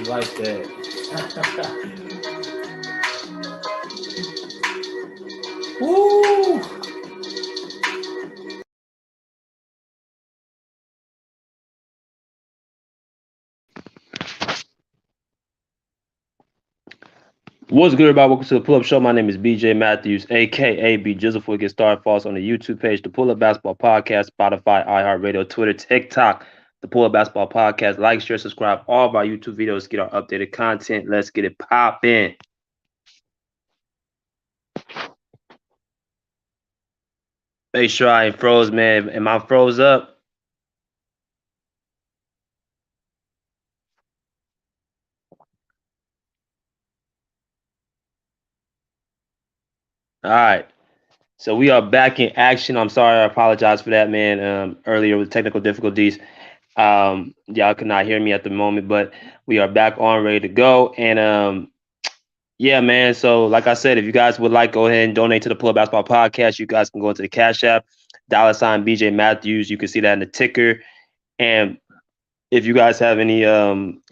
like that. Woo! What's good, everybody? Welcome to the Pull Up Show. My name is BJ Matthews, aka B Jizzle. Before we get started, follow us on the YouTube page, the Pull Up Basketball Podcast, Spotify, iHeartRadio, Twitter, TikTok, the Pull Up Basketball Podcast. Like, share, subscribe all of our YouTube videos. Get our updated content. Let's get it popping. Make sure I ain't froze, man. Am I froze up? All right. So we are back in action. I'm sorry, I apologize for that, man. Earlier with technical difficulties. Y'all could not hear me at the moment, but we are back on, ready to go. And yeah, man. So, like I said, if you guys would like, go ahead and donate to the Pull Up Basketball Podcast. You guys can go into the Cash App, $ BJ Matthews. You can see that in the ticker. And if you guys have any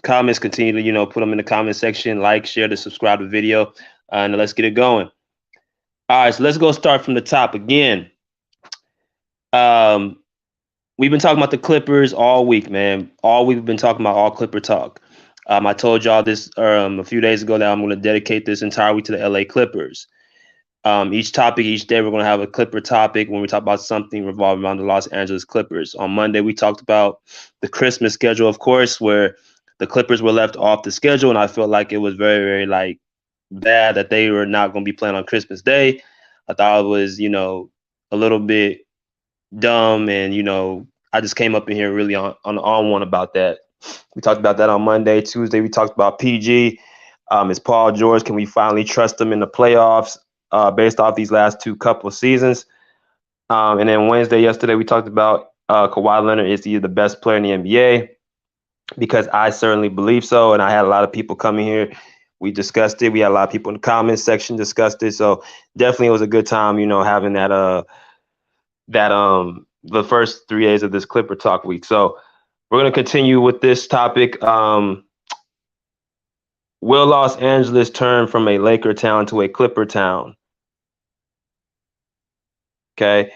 comments, continue to put them in the comment section. Like, share, to subscribe to the video, and let's get it going. All right, so let's go start from the top again. Um, we've been talking about the Clippers all week, man. All week we've been talking about all Clipper talk. I told y'all this a few days ago that I'm going to dedicate this entire week to the LA Clippers. Each topic, each day, we're going to have a Clipper topic when we talk about something revolving around the Los Angeles Clippers. On Monday, we talked about the Christmas schedule, of course, where the Clippers were left off the schedule, and I felt like it was very, very bad that they were not going to be playing on Christmas Day. I thought it was, a little bit dumb, and I just came up in here really on one about that. We talked about that on Monday. Tuesday, we talked about PG. Is Paul George? Can we finally trust him in the playoffs based off these last two couple of seasons? And then Wednesday, yesterday, we talked about Kawhi Leonard. Is he the best player in the NBA? Because I certainly believe so. And I had a lot of people coming here. We discussed it. We had a lot of people in the comments section discussed it. So definitely it was a good time, having that the first 3 days of this Clipper Talk week. So we're going to continue with this topic. Will Los Angeles turn from a Laker town to a Clipper town? Okay.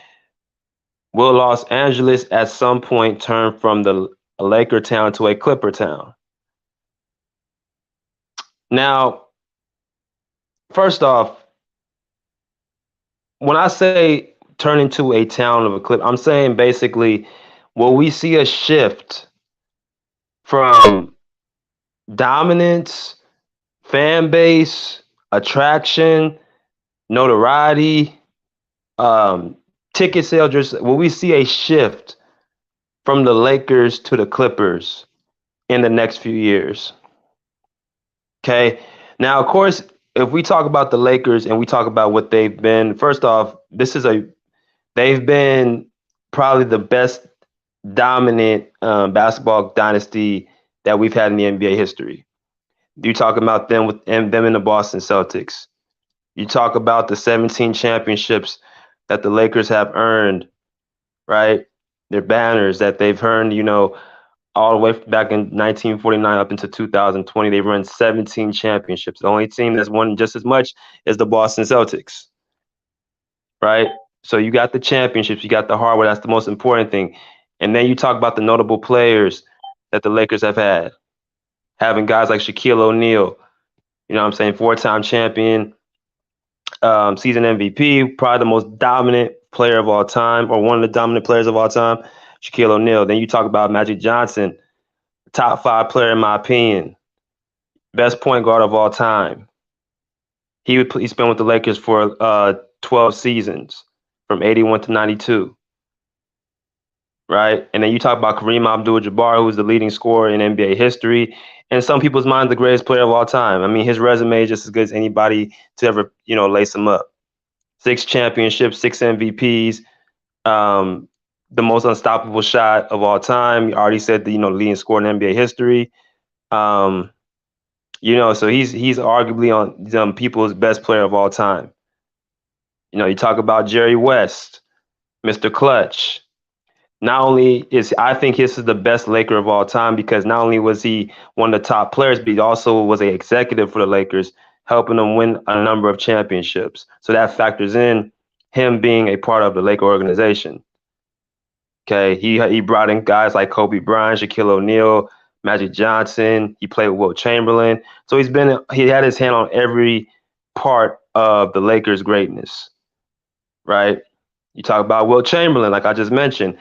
Will Los Angeles at some point turn from the Laker town to a Clipper town? Now, first off, when I say turn into a town of a Clipper, I'm saying basically, will we see a shift from dominance, fan base, attraction, notoriety, ticket sales? Will we see a shift from the Lakers to the Clippers in the next few years? Okay. Now, of course, if we talk about the Lakers and we talk about what they've been, first off, they've been probably the best dominant basketball dynasty that we've had in the NBA history. You talk about them in the Boston Celtics. You talk about the 17 championships that the Lakers have earned, right? Their banners that they've earned, all the way back in 1949 up into 2020. They've run 17 championships. The only team that's won just as much is the Boston Celtics, right? So you got the championships, you got the hardware. That's the most important thing. And then you talk about the notable players that the Lakers have had, having guys like Shaquille O'Neal, four-time champion, season MVP, probably the most dominant player of all time, or one of the dominant players of all time, Shaquille O'Neal. Then you talk about Magic Johnson, top 5 player in my opinion, best point guard of all time. He spent with the Lakers for 12 seasons, from 81 to 92. Right? And then you talk about Kareem Abdul-Jabbar, who's the leading scorer in NBA history. And some people's mind, the greatest player of all time. I mean, his resume is just as good as anybody to ever, lace him up. 6 championships, 6 MVPs, the most unstoppable shot of all time. You already said the, leading scorer in NBA history. So he's arguably on people's best player of all time. You talk about Jerry West, Mr. Clutch. Not only is I think this is the best Laker of all time because not only was he one of the top players, but he also was an executive for the Lakers, helping them win a number of championships. So that factors in him being a part of the Laker organization. Okay, he brought in guys like Kobe Bryant, Shaquille O'Neal, Magic Johnson. He played with Wilt Chamberlain. So he had his hand on every part of the Lakers' greatness, right? You talk about Wilt Chamberlain, like I just mentioned.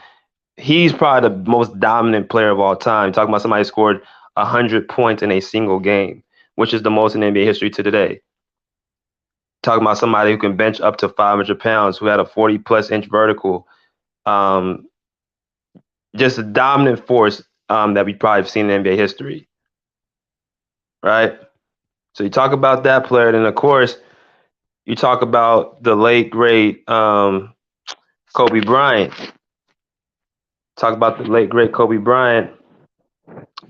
He's probably the most dominant player of all time. Talking about somebody who scored 100 points in a single game, which is the most in NBA history to today. Talking about somebody who can bench up to 500 pounds, who had a 40-plus inch vertical. Um, just a dominant force that we probably have seen in NBA history, right? So you talk about that player, and of course, you talk about the late great Kobe Bryant. Talk about the late great Kobe Bryant,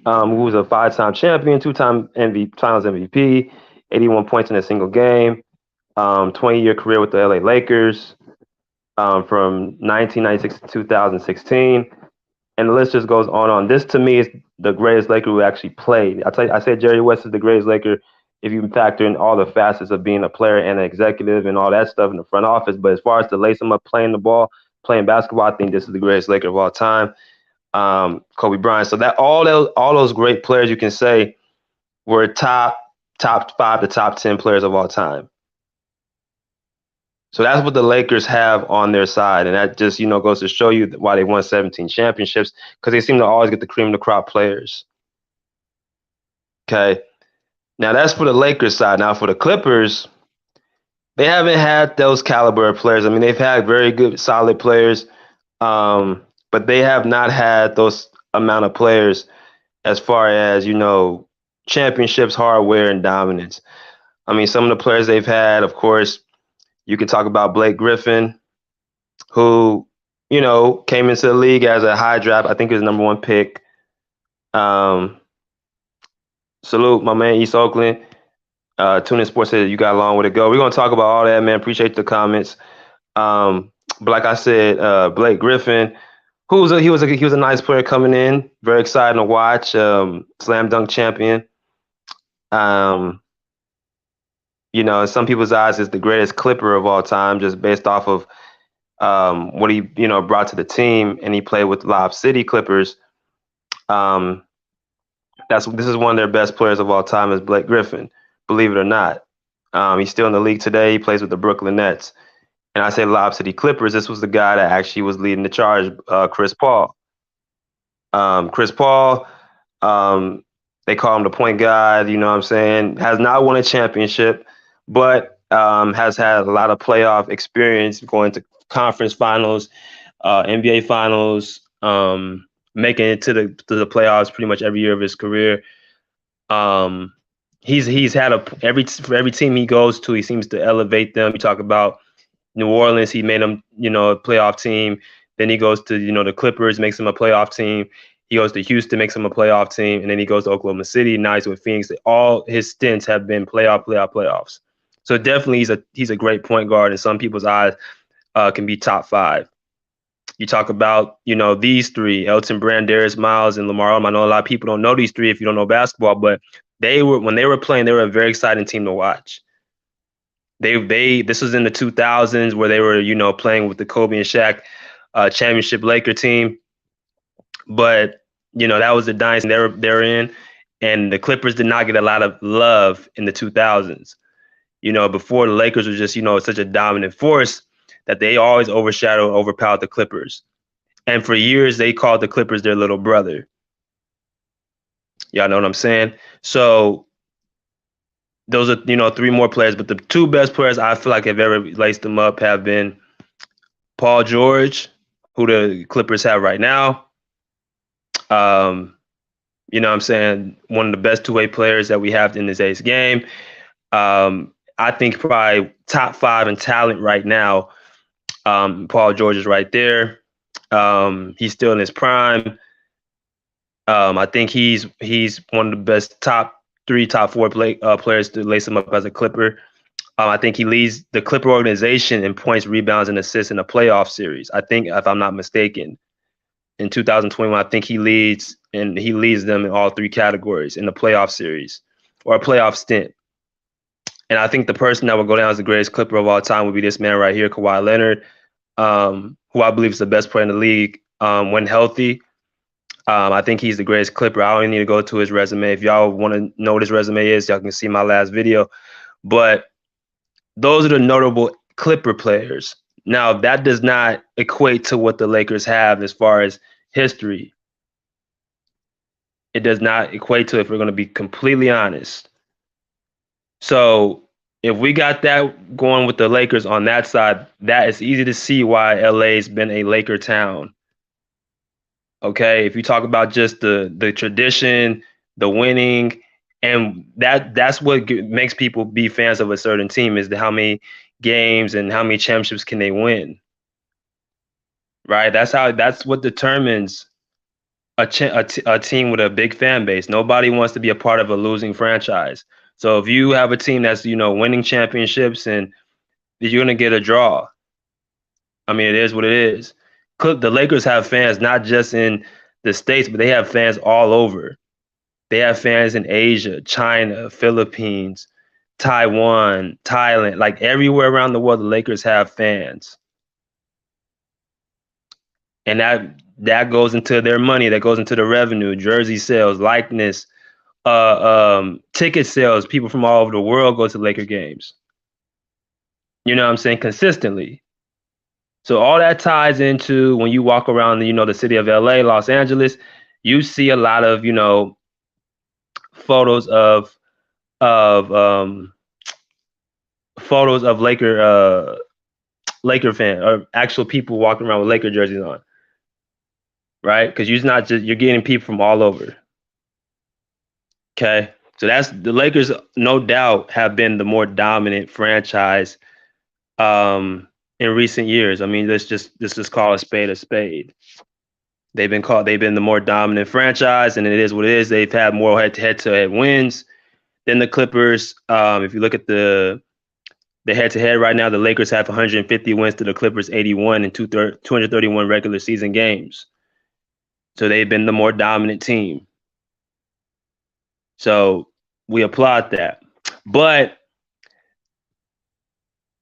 who was a 5-time champion, 2-time Finals MVP, 81 points in a single game, 20-year career with the LA Lakers from 1996 to 2016. And the list just goes on. This to me is the greatest Laker who actually played. I say Jerry West is the greatest Laker if you factor in all the facets of being a player and an executive and all that stuff in the front office. But as far as to lace him up playing the ball, playing basketball, I think this is the greatest Laker of all time, Kobe Bryant. So that all those great players you can say were top 5 to top 10 players of all time. So that's what the Lakers have on their side, and that just goes to show you why they won 17 championships, because they seem to always get the cream of the crop players. Okay, now that's for the Lakers side. Now for the Clippers, they haven't had those caliber of players. I mean, they've had very good, solid players, but they have not had those amount of players as far as championships, hardware, and dominance. I mean, some of the players they've had, of course. You can talk about Blake Griffin, who, came into the league as a high draft. I think he was number 1 pick. Salute, my man, East Oakland. TuneIn Sports said you got a long way to go. We're going to talk about all that, man. Appreciate the comments. But like I said, Blake Griffin, he was a nice player coming in. Very exciting to watch. Slam dunk champion. In some people's eyes, is the greatest Clipper of all time, just based off of what he brought to the team, and he played with Lob City Clippers. This is one of their best players of all time, is Blake Griffin, believe it or not. He's still in the league today. He plays with the Brooklyn Nets. And I say Lob City Clippers. This was the guy that actually was leading the charge, Chris Paul. Chris Paul, they call him the point guard. You know what I'm saying? Has not won a championship, but has had a lot of playoff experience, going to conference finals, NBA finals, making it to the playoffs pretty much every year of his career. He's had for every team he goes to, he seems to elevate them. You talk about New Orleans, he made them a playoff team. Then he goes to the Clippers, makes him a playoff team. He goes to Houston, makes him a playoff team, and then he goes to Oklahoma City. Now he's with Phoenix. All his stints have been playoffs. So definitely he's a great point guard in some people's eyes. Can be top 5. You talk about these 3: Elton Brand, Darius Miles, and Lamar Odom. I know a lot of people don't know these 3 if you don't know basketball, but when they were playing, they were a very exciting team to watch. This was in the 2000s where they were playing with the Kobe and Shaq championship Laker team. But that was the dynasty they're in, and the Clippers did not get a lot of love in the 2000s. Before, the Lakers were just such a dominant force that they always overpowered the Clippers, and for years they called the Clippers their little brother. Y'all know what I'm saying? So those are 3 more players, but the 2 best players I feel like have ever laced them up have been Paul George, who the Clippers have right now. You know what I'm saying? One of the best 2-way players that we have in today's game. I think probably top 5 in talent right now. Paul George is right there. He's still in his prime. I think he's one of the best top 3, top 4 players to lace him up as a Clipper. I think he leads the Clipper organization in points, rebounds, and assists in a playoff series, I think, if I'm not mistaken. in 2021. I think he leads them in all three categories in the playoff series or a playoff stint. And I think the person that will go down as the greatest Clipper of all time would be this man right here, Kawhi Leonard, who I believe is the best player in the league when healthy. I think he's the greatest Clipper. I don't even need to go to his resume. If y'all want to know what his resume is, y'all can see my last video. But those are the notable Clipper players. Now, that does not equate to what the Lakers have as far as history. It does not equate to it, if we're going to be completely honest. So if we got that going with the Lakers on that side, that is easy to see why LA's been a Laker town. Okay, if you talk about just the tradition, the winning, and that's what makes people be fans of a certain team is how many games and how many championships can they win, right? That's what determines a team with a big fan base. Nobody wants to be a part of a losing franchise. So if you have a team that's winning championships, and you're gonna get a draw. I mean, it is what it is. The Lakers have fans not just in the States, but they have fans all over. They have fans in Asia, China, Philippines, Taiwan, Thailand, like everywhere around the world, the Lakers have fans. And that goes into their money, that goes into the revenue, jersey sales, likeness, ticket sales. People from all over the world go to Laker games. You know what I'm saying? Consistently. So all that ties into when you walk around, the city of LA, Los Angeles, you see a lot of, photos of Laker fan or actual people walking around with Laker jerseys on, right? Because you're getting people from all over. Okay, so that's the Lakers. No doubt have been the more dominant franchise in recent years. I mean, let's just call a spade a spade. They've been the more dominant franchise, and it is what it is. They've had more head-to-head wins than the Clippers. If you look at the head-to-head right now, the Lakers have 150 wins to the Clippers 81 in 231 regular season games. So they've been the more dominant team. So we applaud that. But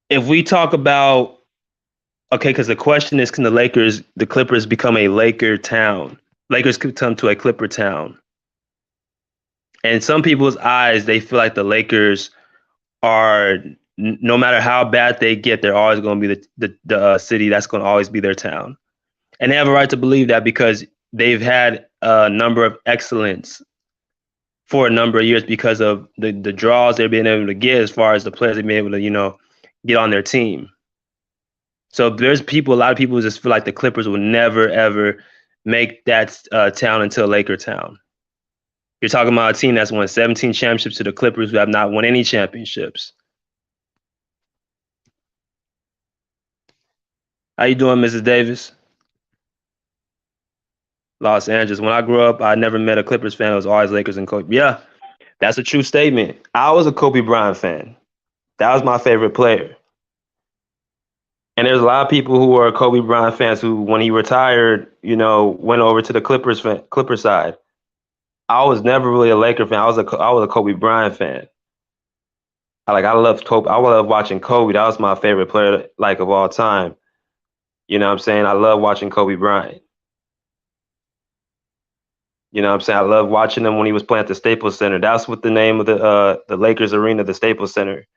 if we talk about, okay, because the question is, can the Clippers become a Laker town? Lakers could come to a Clipper town. And in some people's eyes, they feel like the Lakers are, no matter how bad they get, they're always going to be the city that's going to always be their town. And they have a right to believe that because they've had a number of excellence for a number of years because of the draws they've been able to get as far as the players they've been able to, get on their team. So there's a lot of people just feel like the Clippers will never, ever make that town into a Laker town. You're talking about a team that's won 17 championships to the Clippers who have not won any championships. How you doing, Mrs. Davis? Los Angeles. When I grew up, I never met a Clippers fan. It was always Lakers and Kobe. Yeah, that's a true statement. I was a Kobe Bryant fan. That was my favorite player. And there's a lot of people who are Kobe Bryant fans who, when he retired, went over to the Clipper side. I was never really a Laker fan. I was a Kobe Bryant fan. I love Kobe. I love watching Kobe. That was my favorite player, of all time. You know what I'm saying? I love watching Kobe Bryant. You know what I'm saying? I love watching him when he was playing at the Staples Center. That's what the name of the Lakers arena, the Staples Center.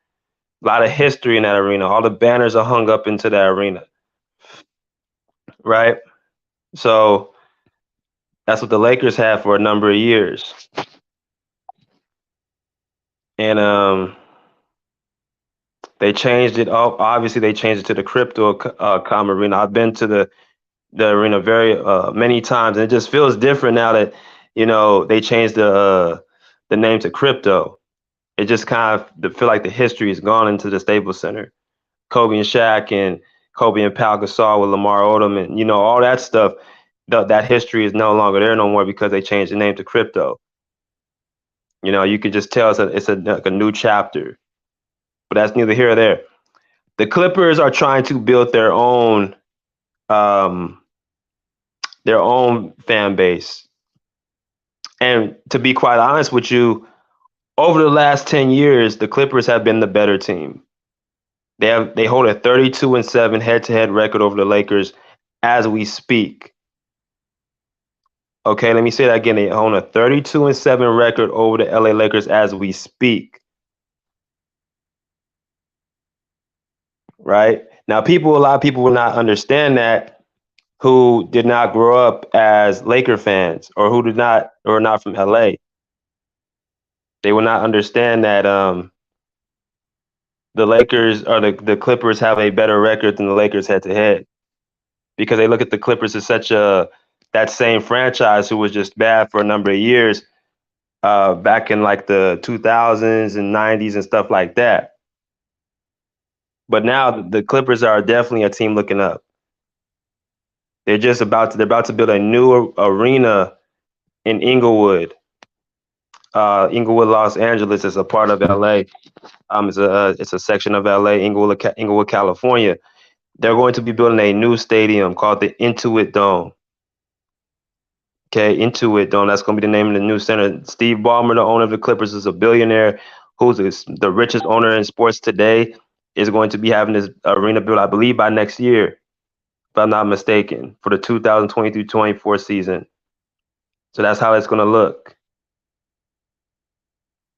A lot of history in that arena. All the banners are hung up into that arena. Right? So that's what the Lakers had for a number of years. And they changed it up. Obviously, they changed it to the Crypto.com arena. I've been to the arena very many times, and it just feels different now that they changed the name to Crypto. It just kind of feel like the history has gone into the Staples Center. Kobe and Shaq and Kobe and Pau Gasol with Lamar Odom and all that stuff. That history is no longer there no more because they changed the name to Crypto. You could just tell it's a new chapter. But that's neither here or there. The Clippers are trying to build their own their own fan base. And to be quite honest with you, over the last 10 years, the Clippers have been the better team. They hold a 32-7 head-to-head record over the Lakers as we speak. Okay, let me say that again. They own a 32-7 record over the LA Lakers as we speak. Right? Now, a lot of people will not understand that who did not grow up as Laker fans or who did not or are not from LA. They will not understand that the Lakers or the Clippers have a better record than the Lakers head to head because they look at the Clippers as such that same franchise who was just bad for a number of years back in like the 2000s and 90s and stuff like that. But now the Clippers are definitely a team looking up. They're about to build a new arena in Inglewood, Los Angeles. Is a part of LA. It's a section of LA, Inglewood, California. They're going to be building a new stadium called the Intuit Dome. Okay, Intuit Dome. That's going to be the name of the new center. Steve Ballmer, the owner of the Clippers, is a billionaire who's the richest owner in sports today. Is going to be having this arena built, I believe, by next year, if I'm not mistaken, for the 2023-24 season. So that's how it's going to look.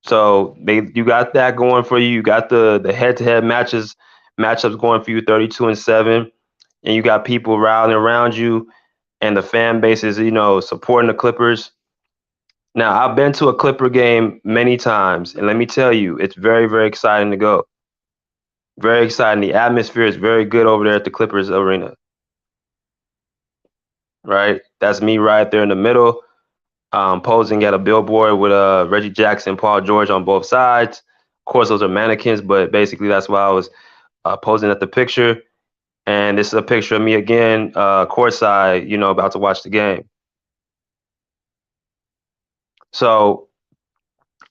So you got that going for you. You got the head-to-head matchups going for you, 32-7, and you got people rallying around you, and the fan base is supporting the Clippers. Now, I've been to a Clipper game many times, and let me tell you, it's very, very exciting to go. Very exciting. The atmosphere is very good over there at the Clippers arena. Right? That's me right there in the middle, posing at a billboard with Reggie Jackson, Paul George on both sides. Of course, those are mannequins, but basically that's why I was posing at the picture. And this is a picture of me again, courtside, about to watch the game. So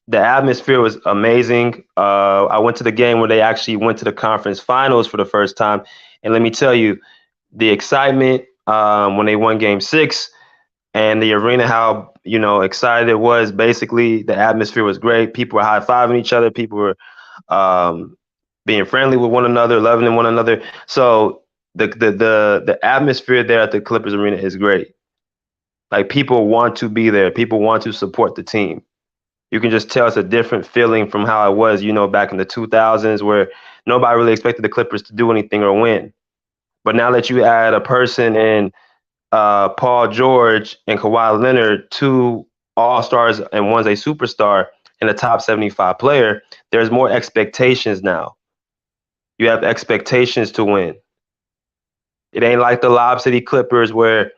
the atmosphere was amazing. I went to the game where they actually went to the conference finals for the first time. And let me tell you, the excitement when they won game 6 and the arena, how, excited it was. Basically, the atmosphere was great. People were high-fiving each other. People were being friendly with one another, loving one another. So the atmosphere there at the Clippers arena is great. Like, people want to be there. People want to support the team. You can just tell it's a different feeling from how it was, back in the 2000s, where nobody really expected the Clippers to do anything or win. But now that you add a person in Paul George and Kawhi Leonard, 2 all-stars and one's a superstar and a top 75 player, there's more expectations now. You have expectations to win. It ain't like the Lob City Clippers where,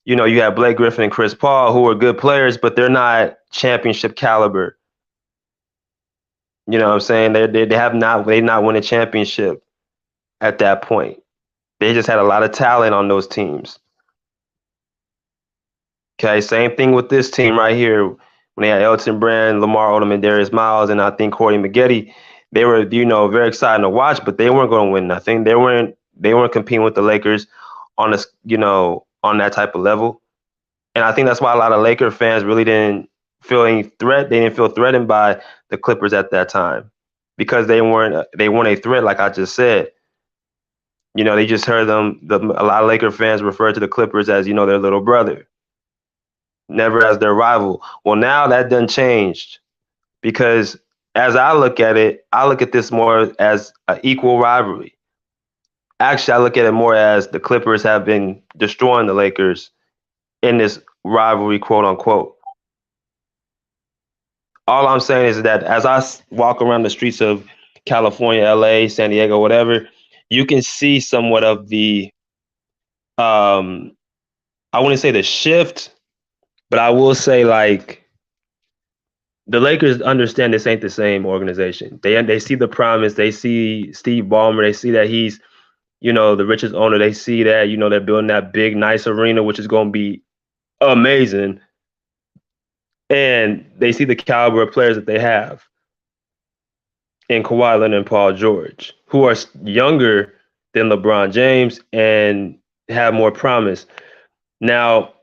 you have Blake Griffin and Chris Paul, who are good players, but they're not championship caliber. You know what I'm saying? They not won a championship at that point. They just had a lot of talent on those teams. Okay, same thing with this team right here. When they had Elton Brand, Lamar Odom, and Darius Miles, and I think Corey Maggette, they were, very exciting to watch, but they weren't going to win nothing. They weren't competing with the Lakers on this, on that type of level. And I think that's why a lot of Laker fans really didn't feel any threat. They didn't feel threatened by the Clippers at that time because they weren't a threat, like I just said. They just heard a lot of Laker fans refer to the Clippers as, their little brother, never as their rival. Well, now that done changed because as I look at it, I look at this more as an equal rivalry. Actually, I look at it more as the Clippers have been destroying the Lakers in this rivalry, quote unquote. All I'm saying is that as I walk around the streets of California, LA, San Diego, whatever, you can see somewhat of the, I wouldn't say the shift, but I will say, like, the Lakers understand this ain't the same organization. They see the promise. They see Steve Ballmer. They see that he's, the richest owner. They see that, they're building that big, nice arena, which is going to be amazing. And they see the caliber of players that they have in Kawhi Leonard and Paul George, who are younger than LeBron James and have more promise. Now,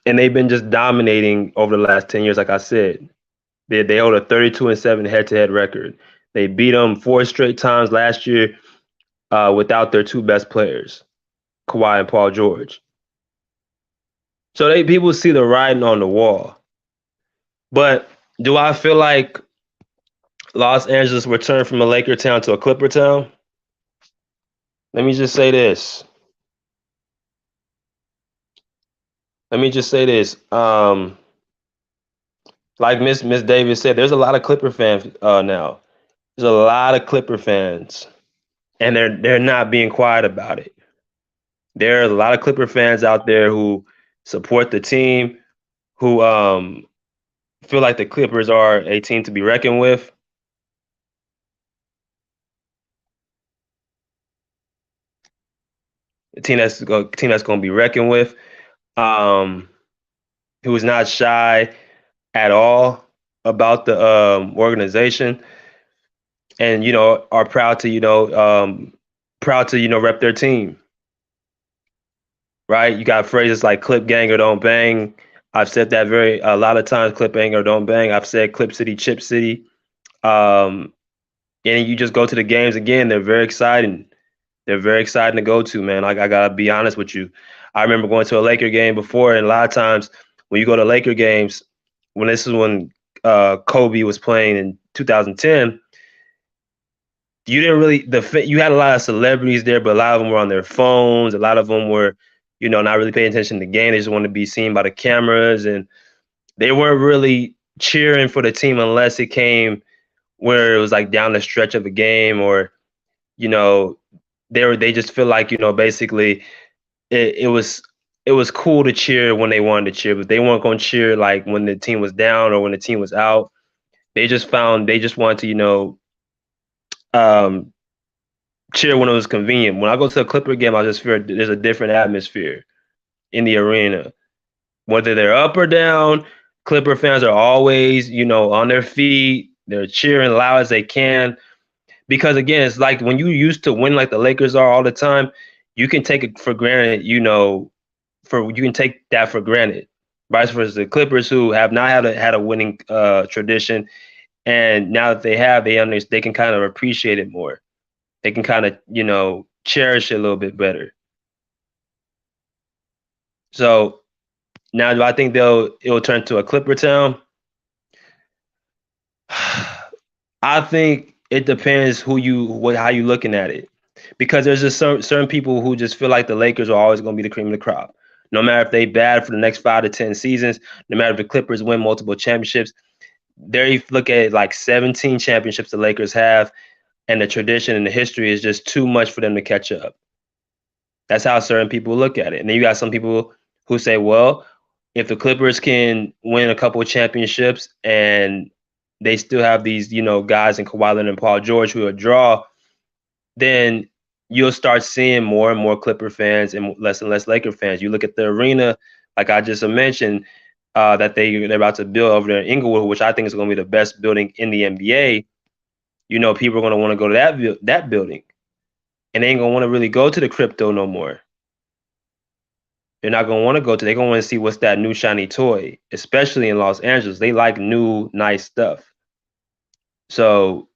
and they've been just dominating over the last 10 years. Like I said, they hold a 32-7 head-to-head record. They beat them 4 straight times last year without their 2 best players, Kawhi and Paul George. So people see the writing on the wall. But do I feel like Los Angeles returned from a Laker town to a Clipper town? Let me just say this. Like Miss Davis said, there's a lot of Clipper fans now. There's a lot of Clipper fans, and they're not being quiet about it. There are a lot of Clipper fans out there who support the team, who feel like the Clippers are a team to be reckoned with. A team that's going to be reckoned with. Who is not shy at all about the organization, and are proud to rep their team. Right? You got phrases like "clip gang or don't bang." I've said that a lot of times. Clip gang or don't bang. I've said Clip City, Chip City. And you just go to the games again. They're very exciting. They're very exciting to go to, man. Like, I gotta be honest with you. I remember going to a Laker game before, and a lot of times when you go to Laker games, this is when Kobe was playing in 2010, you didn't really you had a lot of celebrities there, but a lot of them were on their phones. A lot of them were, not really paying attention to the game. They just wanted to be seen by the cameras, and they weren't really cheering for the team unless it came where it was like down the stretch of a game, or they just feel like basically it was cool to cheer when they wanted to cheer, but they weren't going to cheer like when the team was down or when the team was out. They just wanted to cheer when it was convenient. When I go to a Clipper game, I just feel there's a different atmosphere in the arena. Whether they're up or down, Clipper fans are always, on their feet. They're cheering loud as they can. Because again, it's like when you used to win like the Lakers are all the time, you can take it for granted, you can take that for granted. Vice versa, the Clippers, who have not had a winning tradition, and now that they have, they can kind of appreciate it more. They can kind of cherish it a little bit better. So now, do I think it will turn to a Clipper town? I think it depends how you looking at it, because there's just certain people who just feel like the Lakers are always going to be the cream of the crop, no matter if they bad for the next 5 to 10 seasons, no matter if the Clippers win multiple championships. There you look at like 17 championships the Lakers have, and the tradition and the history is just too much for them to catch up. That's how certain people look at it. And then you got some people who say, well, if the Clippers can win a couple of championships and they still have these, guys in Kawhi Leonard and Paul George who are a draw, then you'll start seeing more and more Clipper fans and less Laker fans. You look at the arena, like I just mentioned, that they're about to build over there in Inglewood, which I think is going to be the best building in the NBA. People are going to want to go to that building, and they ain't going to want to really go to the crypto no more. They're not going to want to go to. They're going to want to see what's that new shiny toy, especially in Los Angeles. They like new, nice stuff. So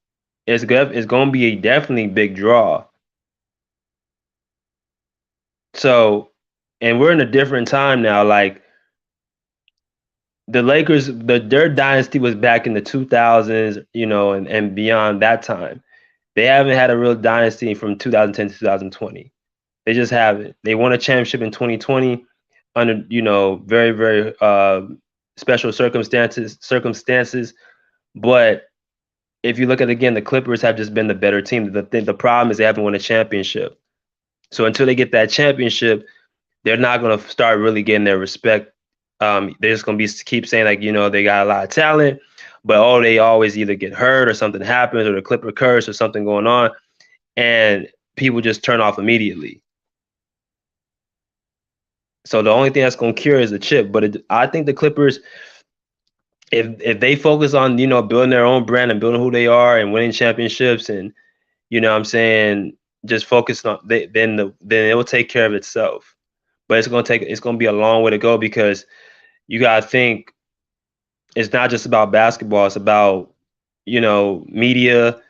it's going to be a definitely big draw. So, and we're in a different time now. Like the Lakers, their dynasty was back in the 2000s, and beyond that time. They haven't had a real dynasty from 2010 to 2020. They just haven't. They won a championship in 2020 under, very, very special circumstances. But if you look at, again, the Clippers have just been the better team. The problem is they haven't won a championship. So until they get that championship, they're not going to start really getting their respect. They're just going to keep saying, like, they got a lot of talent, but they always either get hurt or something happens or the Clipper curse or something going on, and people just turn off immediately. So the only thing that's going to cure is the chip. But I think the Clippers, if they focus on, building their own brand and building who they are and winning championships and, what I'm saying, just focus on, then it will take care of itself. But it's going to be a long way to go, because you gotta think it's not just about basketball. It's about media.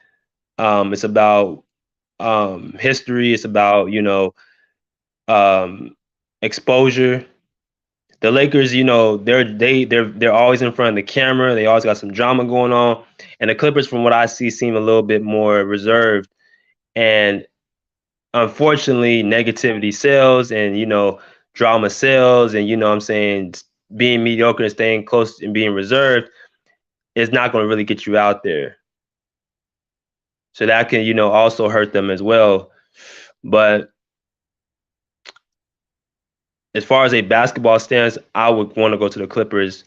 It's about history. It's about um, exposure. The Lakers, they're always in front of the camera. They always got some drama going on, and the Clippers, from what I see, seem a little bit more reserved. And unfortunately, negativity sells, and drama sells, and what I'm saying, being mediocre and staying close and being reserved is not going to really get you out there. So that can, also hurt them as well. But as far as a basketball stance, I would want to go to the Clippers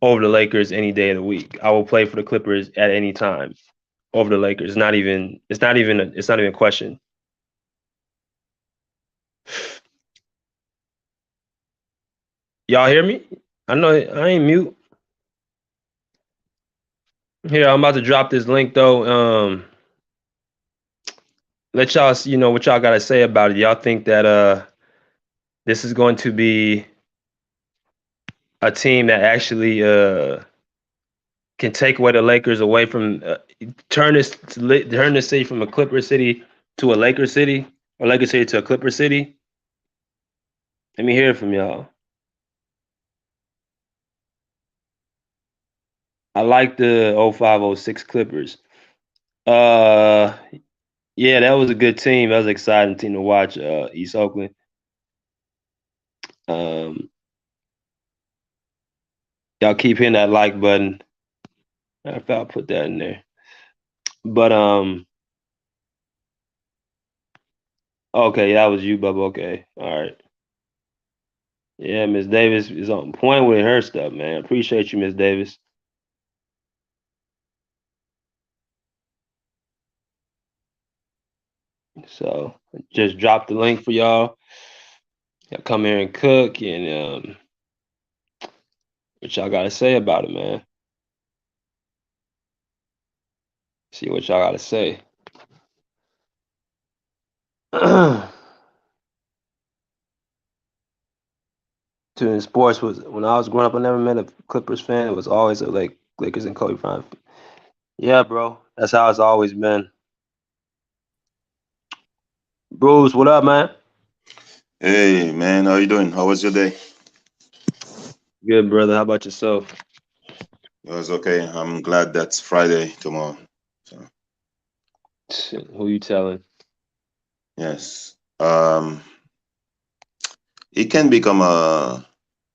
over the Lakers any day of the week. I will play for the Clippers at any time over the Lakers. It's not even a question. Y'all hear me? I know I ain't mute. Here, I'm about to drop this link though. Let y'all what y'all gotta say about it. Y'all think that this is going to be a team that actually can take away the Lakers away from turn the city from a Clipper city to a Laker city, or Laker city to a Clipper city? Let me hear it from y'all. I like the 05-06 Clippers. Uh, yeah, that was a good team. That was an exciting team to watch. East Oakland. Um, y'all keep hitting that like button. I'll put that in there. But okay, that was you, Bubba. Okay, all right. Yeah, Miss Davis is on point with her stuff, man. Appreciate you, Miss Davis. So just drop the link for y'all. Y'all come here and cook, and what y'all gotta say about it, man. See what y'all gotta say. To in sports was when I was growing up, I never met a Clippers fan. It was always a Lakers and Kobe fan. Yeah, bro. That's how it's always been. Bruce, what up, man? Hey man, how you doing? How was your day? Good, brother. How about yourself? It was okay. I'm glad that's Friday tomorrow. So Who you telling? yes. It can become a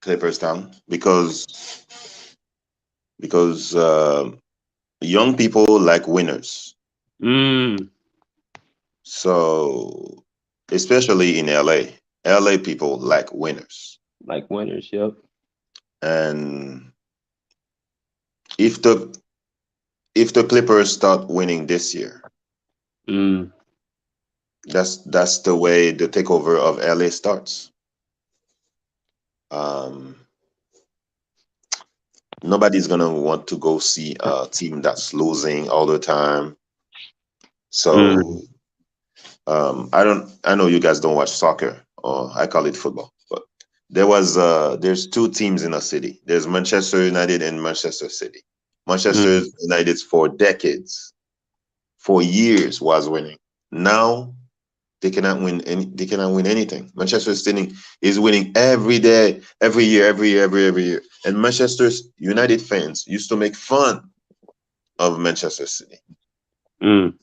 Clippers town because young people like winners. Mm, So especially in LA. LA people like winners. like winners, yep. And if the Clippers start winning this year, Mm, that's the way the takeover of LA starts. Um, Nobody's gonna want to go see a team that's losing all the time. So mm, I know you guys don't watch soccer, or I call it football, but there's two teams in a city. There's Manchester United and Manchester City. Manchester mm, United for decades, for years was winning. Now they cannot win anything. Manchester City is winning every day, every year, every year. And Manchester United fans used to make fun of Manchester City. mm,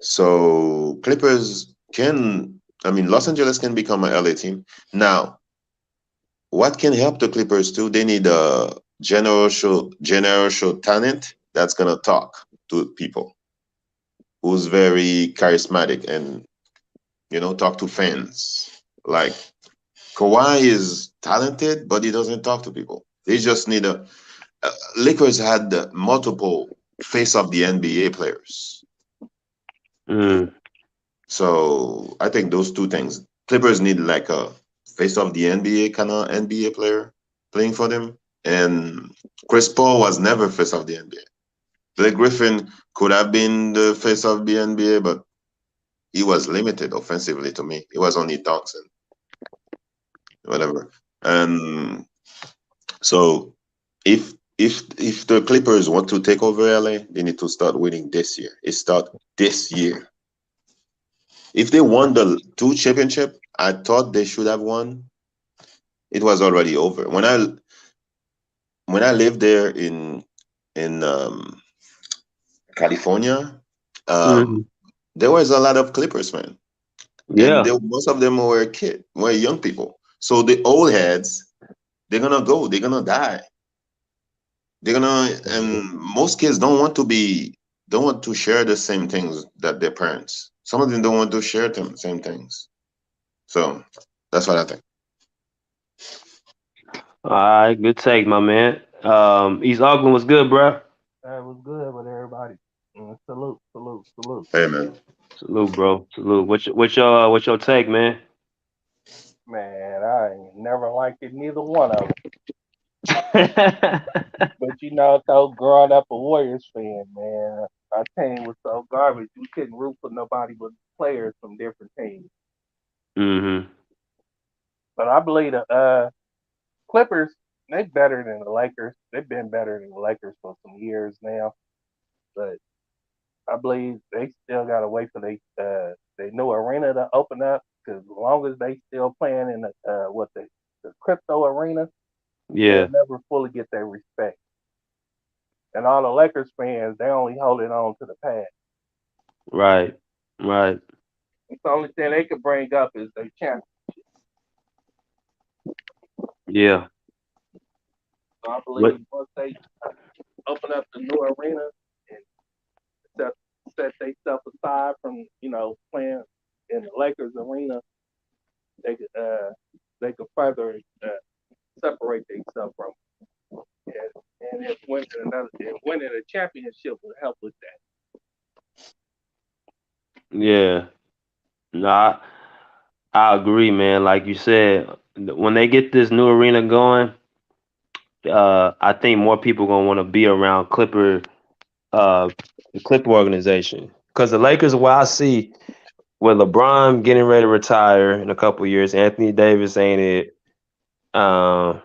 So Clippers can, I mean, Los Angeles can become an LA team. Now, what can help the Clippers too? They need a generational talent that's gonna talk to people, who's very charismatic and talk to fans. Like Kawhi is talented, but he doesn't talk to people. They just need Lakers had multiple face of the NBA players. mm, So I think those two things. Clippers need like a face of the NBA kind of NBA player playing for them. And Chris Paul was never face of the NBA. Blake Griffin could have been the face of the NBA, but he was limited offensively to me. He was only dunks and whatever. And So if the Clippers want to take over LA, they need to start winning this year. It start this year. If they won the two championship, I thought they should have won. It was already over. When I lived there in California, um, Hmm. there was a lot of Clippers man, and Yeah. most of them were young people. So the old heads, they're gonna go, they're gonna die. They're gonna, and most kids don't want to share the same things that their parents. Some of them don't want to share them same things. So that's what I think. All right, good take, my man. East Oakland was good, bro. That was good with everybody. Salute, salute, salute. Hey man. Salute, bro. Salute. What's your take, man? Man, I ain't never liked it, neither one of them. But though, growing up a Warriors fan, man, our team was so garbage. We couldn't root for nobody but players from different teams. Hmm. But I believe the Clippers, they better than the Lakers. They've been better than the Lakers for some years now. But I believe they still got to wait for they new arena to open up. Because as long as they still playing in the crypto arena, they'll Yeah. never fully get their respect. And all the Lakers fans, they only holding on to the past. Right. Right. The only thing they could bring up is their champion. Yeah. So I What? believe once they open up the new arena and set set themselves aside from playing in the Lakers arena, they could further separate themselves from it. And if winning a championship would help with that. Yeah. Nah, I agree, man. Like you said, when they get this new arena going, I think more people gonna want to be around uh, the Clipper organization. Because the Lakers, what I see with LeBron getting ready to retire in a couple years, Anthony Davis ain't it. Um,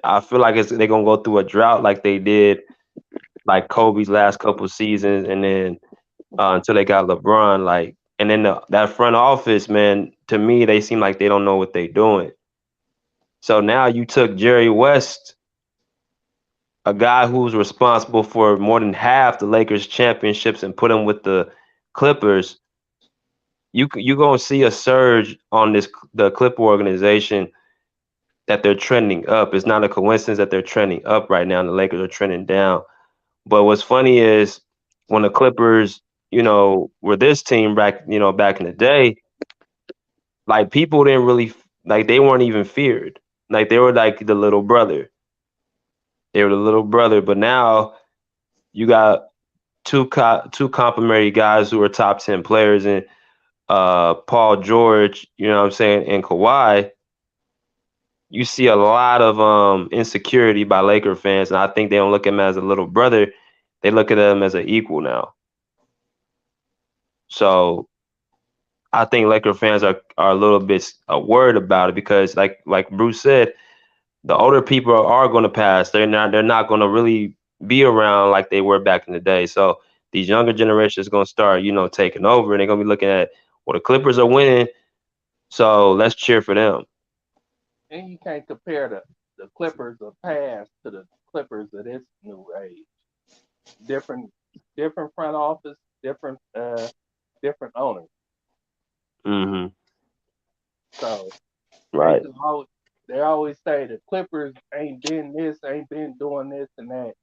I feel like they're gonna go through a drought like they did, like Kobe's last couple seasons, and then until they got LeBron, like, and then that front office, man, to me, they seem like they don't know what they're doing. So now you took Jerry West, a guy who's responsible for more than half the Lakers championships, and put him with the Clippers. You gonna see a surge on the Clipper organization that they're trending up. It's not a coincidence that they're trending up right now, and the Lakers are trending down. But what's funny is when the Clippers, were this team back in the day, like people didn't really like they weren't even feared. Like they were like the little brother. They were the little brother. But now you got two complimentary guys who are top 10 players, and Paul George, you know what I'm saying, and Kawhi. You see a lot of insecurity by Laker fans, and I think they don't look at him as a little brother. They look at him as an equal now. So I think Laker fans are a little bit worried about it because, like Bruce said, the older people are going to pass. They're not going to really be around like they were back in the day. So these younger generations going to start, taking over, and they're going to be looking at, well, the Clippers are winning, so let's cheer for them. And you can't compare the Clippers of past to the Clippers of this new age. Different different front office, different owners. Hmm. So they Right. just always they always say the Clippers ain't been this, ain't been doing this and that.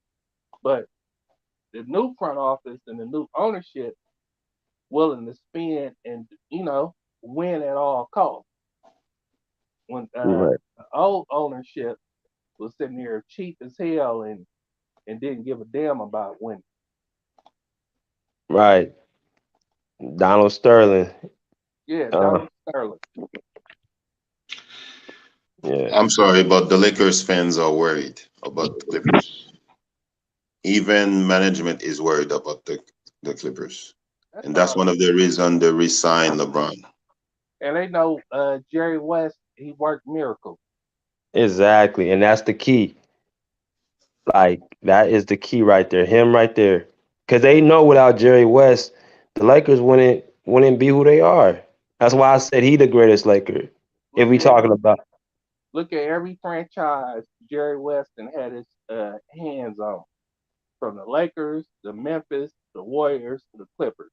But the new front office and the new ownership willing to spend and win at all costs. When Right. the old ownership was sitting there cheap as hell and didn't give a damn about winning. Right. Donald Sterling. Yeah, Uh, Donald Sterling. yeah. I'm sorry, but the Lakers fans are worried about the Clippers. Even management is worried about the Clippers. That's And that's all. one of the reasons they re-signed LeBron. And they know Jerry West, he worked miracles. Exactly, and that's the key. Like that is the key right there. Him right there, because they know without Jerry West, the Lakers wouldn't be who they are. That's why I said he the greatest Laker. If Look we at talking every about look at every franchise Jerry Weston had his hands on, from the Lakers, the Memphis, the Warriors, to the Clippers.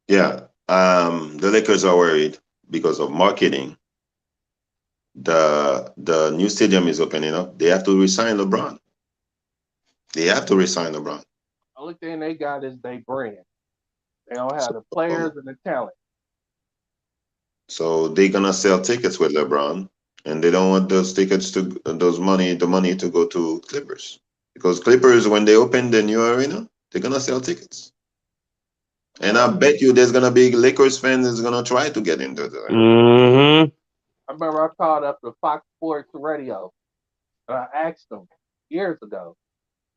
Yeah. The Lakers are worried because of marketing. The new stadium is opening up. They have to resign LeBron. They have to resign LeBron. Only thing they got is they brand. They don't have the So, players and the talent. so they're gonna sell tickets with LeBron, and they don't want those tickets to the money to go to Clippers, because Clippers, when they open the new arena, they're gonna sell tickets, and I Uh, bet you there's gonna be Lakers fans that's gonna try to get into the. hmm I remember I called up the Fox Sports Radio. And I asked them years ago.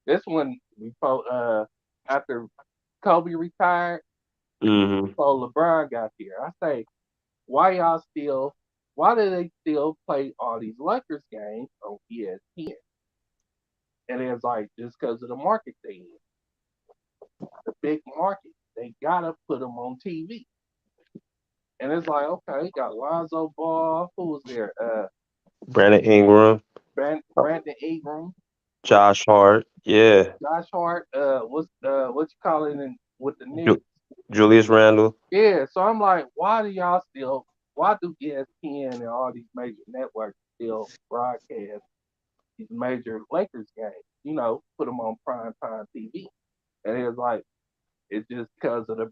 This one before after Kobe retired and hmm before LeBron got here. I say, why do they still play all these Lakers games on ESPN? And it's like just because of the market they in, the big market. They gotta put them on TV. And it's like, okay, got Lonzo Ball, who was there? Brandon Ingram, Brandon Ingram, Josh Hart, yeah, Josh Hart, what you call it with the Knicks? Ju- Julius Randle, Yeah, so I'm like, why do ESPN and all these major networks still broadcast these major Lakers games? Put them on prime time TV. And it's like, it's just because of the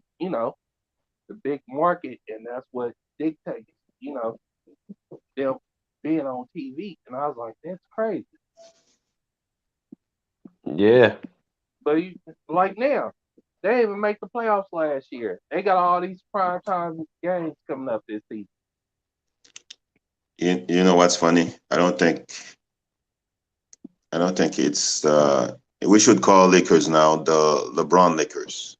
big market, and that's what dictates, you know, them being on TV. And I was like, that's crazy. yeah, But like now, they didn't even make the playoffs last year. They got all these prime time games coming up this season. You know what's funny? I don't think it's we should call Lakers now the LeBron Lakers,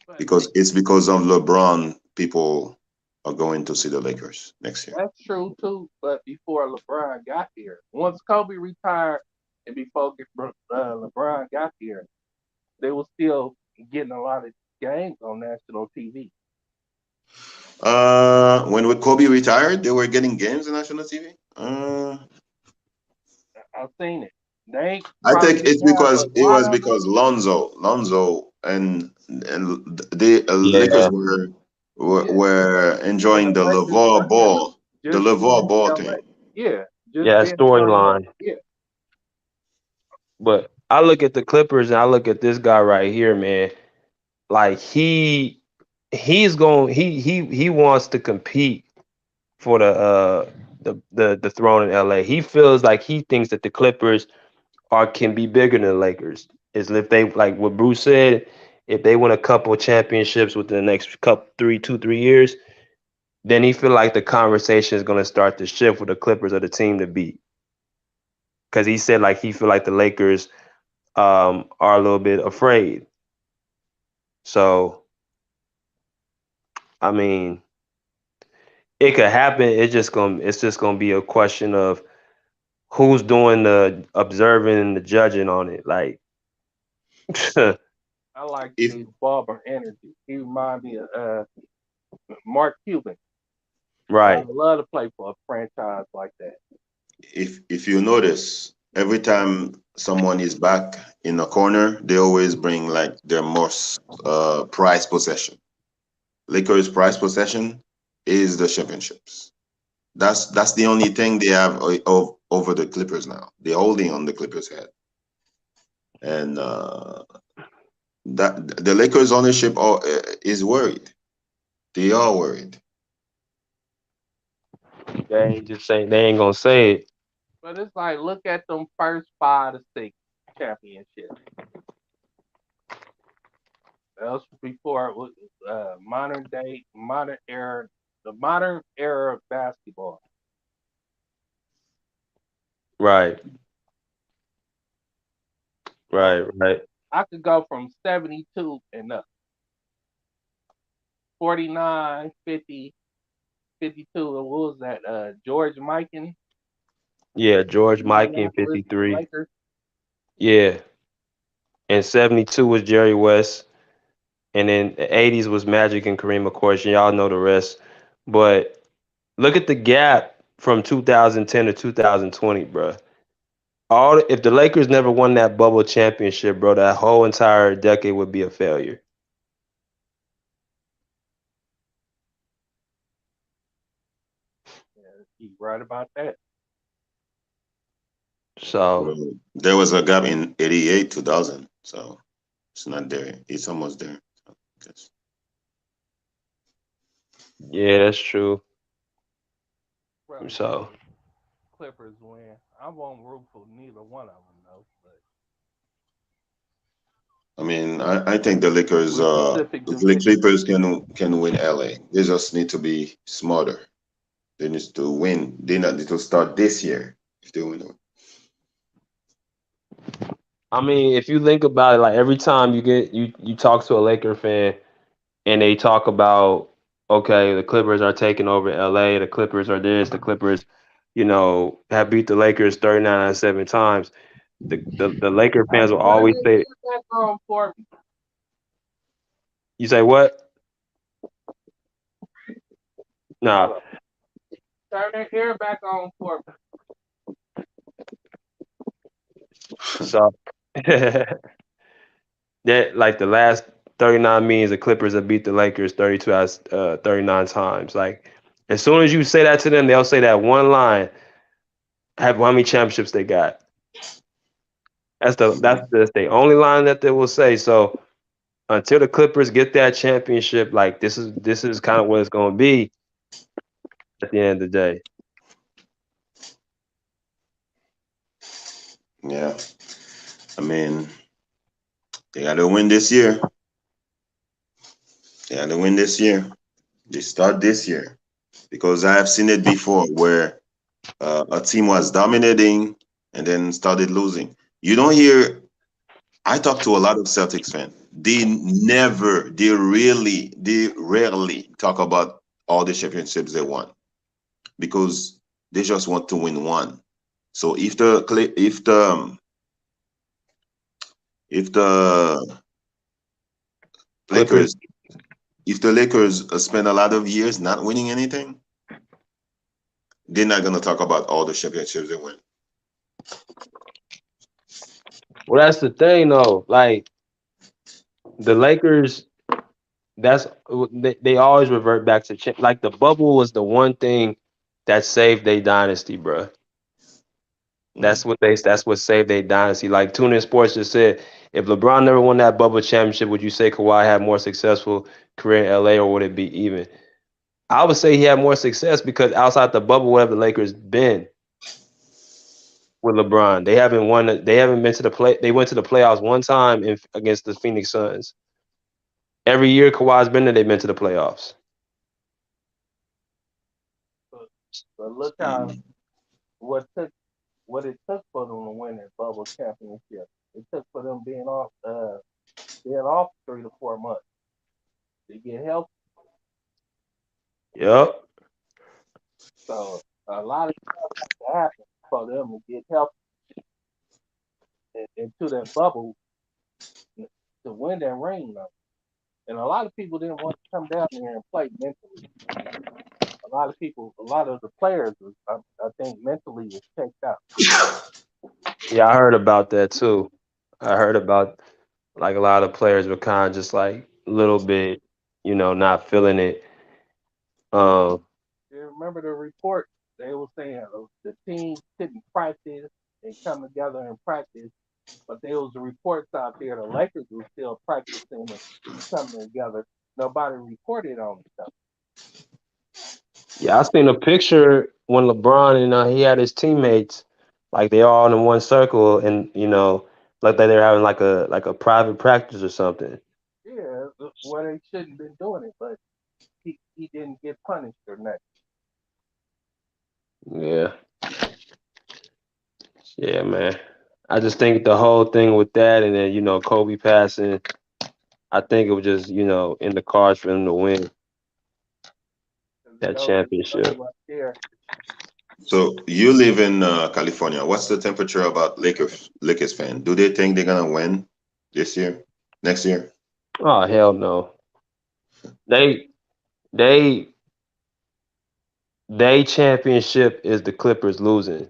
But because it's because of LeBron people are going to see the Lakers next year. that's true too. But before LeBron got here, once Kobe retired and before LeBron got here, they were still getting a lot of games on national TV. When Kobe retired, they were getting games on national TV. I've seen it. They I probably think it's didn't have because a it lot was of them. because Lonzo and the Lakers yeah, Yeah, were and enjoying the Lakers brand The just LeVar being Ball LA. thing. Yeah, just yeah, being around. storyline. Yeah, But I look at the Clippers and I look at this guy right here, man. Like he wants to compete for the throne in LA. He feels like he thinks that the Clippers are can be bigger than the Lakers. Is if they like what Bruce said, if they win a couple of championships within the next couple 3 2 3 years, then he feel like the conversation is gonna start to shift with the Clippers are the team to beat. Because he said like he feel like the Lakers are a little bit afraid. So I mean, it could happen. It's just gonna be a question of who's doing the observing and the judging on it. Like, I like If Steve Ballmer energy. He reminds me of Mark Cuban. And I right, love to play for a franchise like that. if you notice, every time someone is back in a corner, they always bring like their most prized possession. Lakers' prized possession is the championships. That's the only thing they have over the Clippers now. They're holding on the Clippers' head, and that the Lakers ownership is worried. They are worried. they ain't gonna say it. But it's like, look at them first 5 to 6 championships. That was before it was the modern era of basketball. Right, I, right, right. I could go from 72 and up. 49, 50, 52. And what was that? George Mikan. Yeah, George Mike in Indianapolis 53. Lakers. Yeah. And 72 was Jerry West. And then the 80s was Magic and Kareem, of course. And y'all know the rest. But look at the gap from 2010 to 2020, bro. If the Lakers never won that bubble championship, bro, that whole entire decade would be a failure. Yeah, he's right about that. So Well, there was a gap in 88, 2000. So it's not there. It's almost there. So, guess. yeah, that's true. Rather see So the Clippers win. I won't root for neither one of them though. But I mean, I think the Lakers, with specific the division. Clippers can win LA. They just need to be smarter. They need to win. They not need to start this year if they win. I mean, if you think about it, like every time you talk to a Laker fan and they talk about, okay, the Clippers are taking over LA, the Clippers are this, the Clippers, have beat the Lakers 39 out of 7 times. The Laker fans Hey, will turn always that say, ear back on for me. you say what? Nah. Hold on. Turn that ear back on for me. So that like the last 39 means the Clippers have beat the Lakers 32 out of 39 times. Like as soon as you say that to them, they'll say that one line, have how many championships they got. That's the only line that they will say. So until the Clippers get that championship, like this is kind of what it's gonna be at the end of the day. Yeah, I mean, they got to win this year. They got to win this year. They start this year because I have seen it before where a team was dominating and then started losing. You don't hear. I talk to a lot of Celtics fans. They rarely talk about all the championships they won because they just want to win one. So if the Clippers. Lakers if the Lakers spend a lot of years not winning anything, they're not gonna talk about all the championships they win. Well, that's the thing though. Like the Lakers, they always revert back to like the bubble was the one thing that saved their dynasty, bro. Mm. That's what saved their dynasty. Like TuneIn Sports just said, if LeBron never won that bubble championship, would you say Kawhi had more successful career in LA or would it be even? I would say he had more success because outside the bubble, where have the Lakers been with LeBron? They haven't won. They haven't been to the play. They went to the playoffs one time against the Phoenix Suns. Every year Kawhi's been there, they've been to the playoffs. But, but look how Mm. what took what it took for them to win that bubble championship. It took for them being off 3 to 4 months to get healthy. Yep. So a lot of stuff has to happen for them to get healthy into that bubble to win that ring though. And a lot of people didn't want to come down there and play mentally. A lot of the players, I think, mentally was checked out. Yeah, I heard about that too. I heard about like a lot of players were kind of just like a little bit, not feeling it. Um, You remember the report? They were saying the team couldn't practice and come together and practice, but there was reports out there the Lakers were still practicing and coming together. Nobody reported on stuff. yeah, I seen a picture when LeBron and he had his teammates, like they all in one circle, and like they're having like a private practice or something. Yeah, well, they shouldn't been doing it, but he didn't get punished or nothing. Yeah, yeah, man. I just think the whole thing with that, and then Kobe passing, I think it was just in the cards for him to win. that Those championship. right there. So you live in California. What's the temperature about Lakers fan? Do they think they're gonna win this year, next year? Oh hell no. They they they championship is the Clippers losing.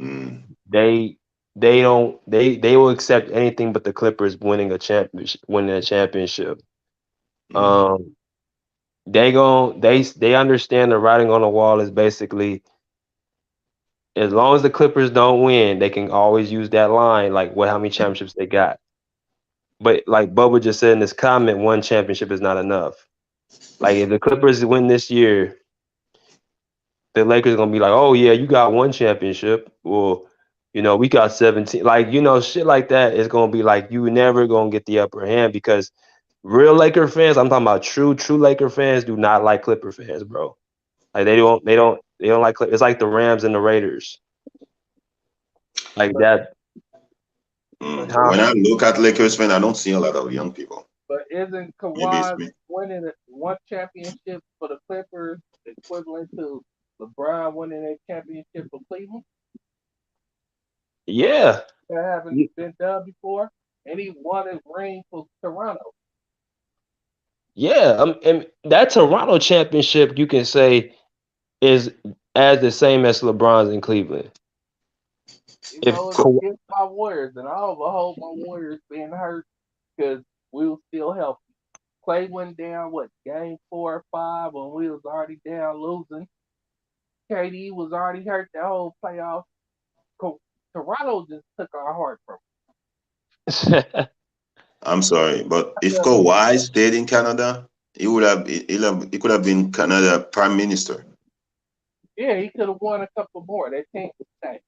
Mm, They they don't they will accept anything but the Clippers winning a championship. mm. Um they understand the writing on the wall is basically as long as the Clippers don't win, they can always use that line like what how many championships they got. But like Bubba just said in this comment, one championship is not enough. Like if the Clippers win this year, the Lakers are gonna be like, oh yeah, you got one championship. Well, we got 17. Like, shit like that is gonna be like you never gonna get the upper hand because real Laker fans, I'm talking about true Laker fans, do not like Clipper fans, bro. Like they don't like It's like the Rams and the Raiders. Like But that, Mm. but huh? When I look at Lakers fan, I don't see a lot of young people. but isn't Maybe it's Kawhi me. winning one championship for the Clippers equivalent to LeBron winning a championship for Cleveland? Yeah. That haven't been done before, and he won his ring for Toronto. Yeah, and that Toronto championship you can say is as the same as LeBron's in Cleveland. You If know, it's Ka- against my Warriors, and I overhold my Warriors being hurt because we were still healthy. Clay went down, what, game 4 or 5 when we was already down losing. KD was already hurt the whole playoff. Toronto just took our heart from I'm sorry, but if us. Kawhi stayed in Canada, he could have been Canada Prime Minister. Yeah, he could have won a couple more. That team was tank.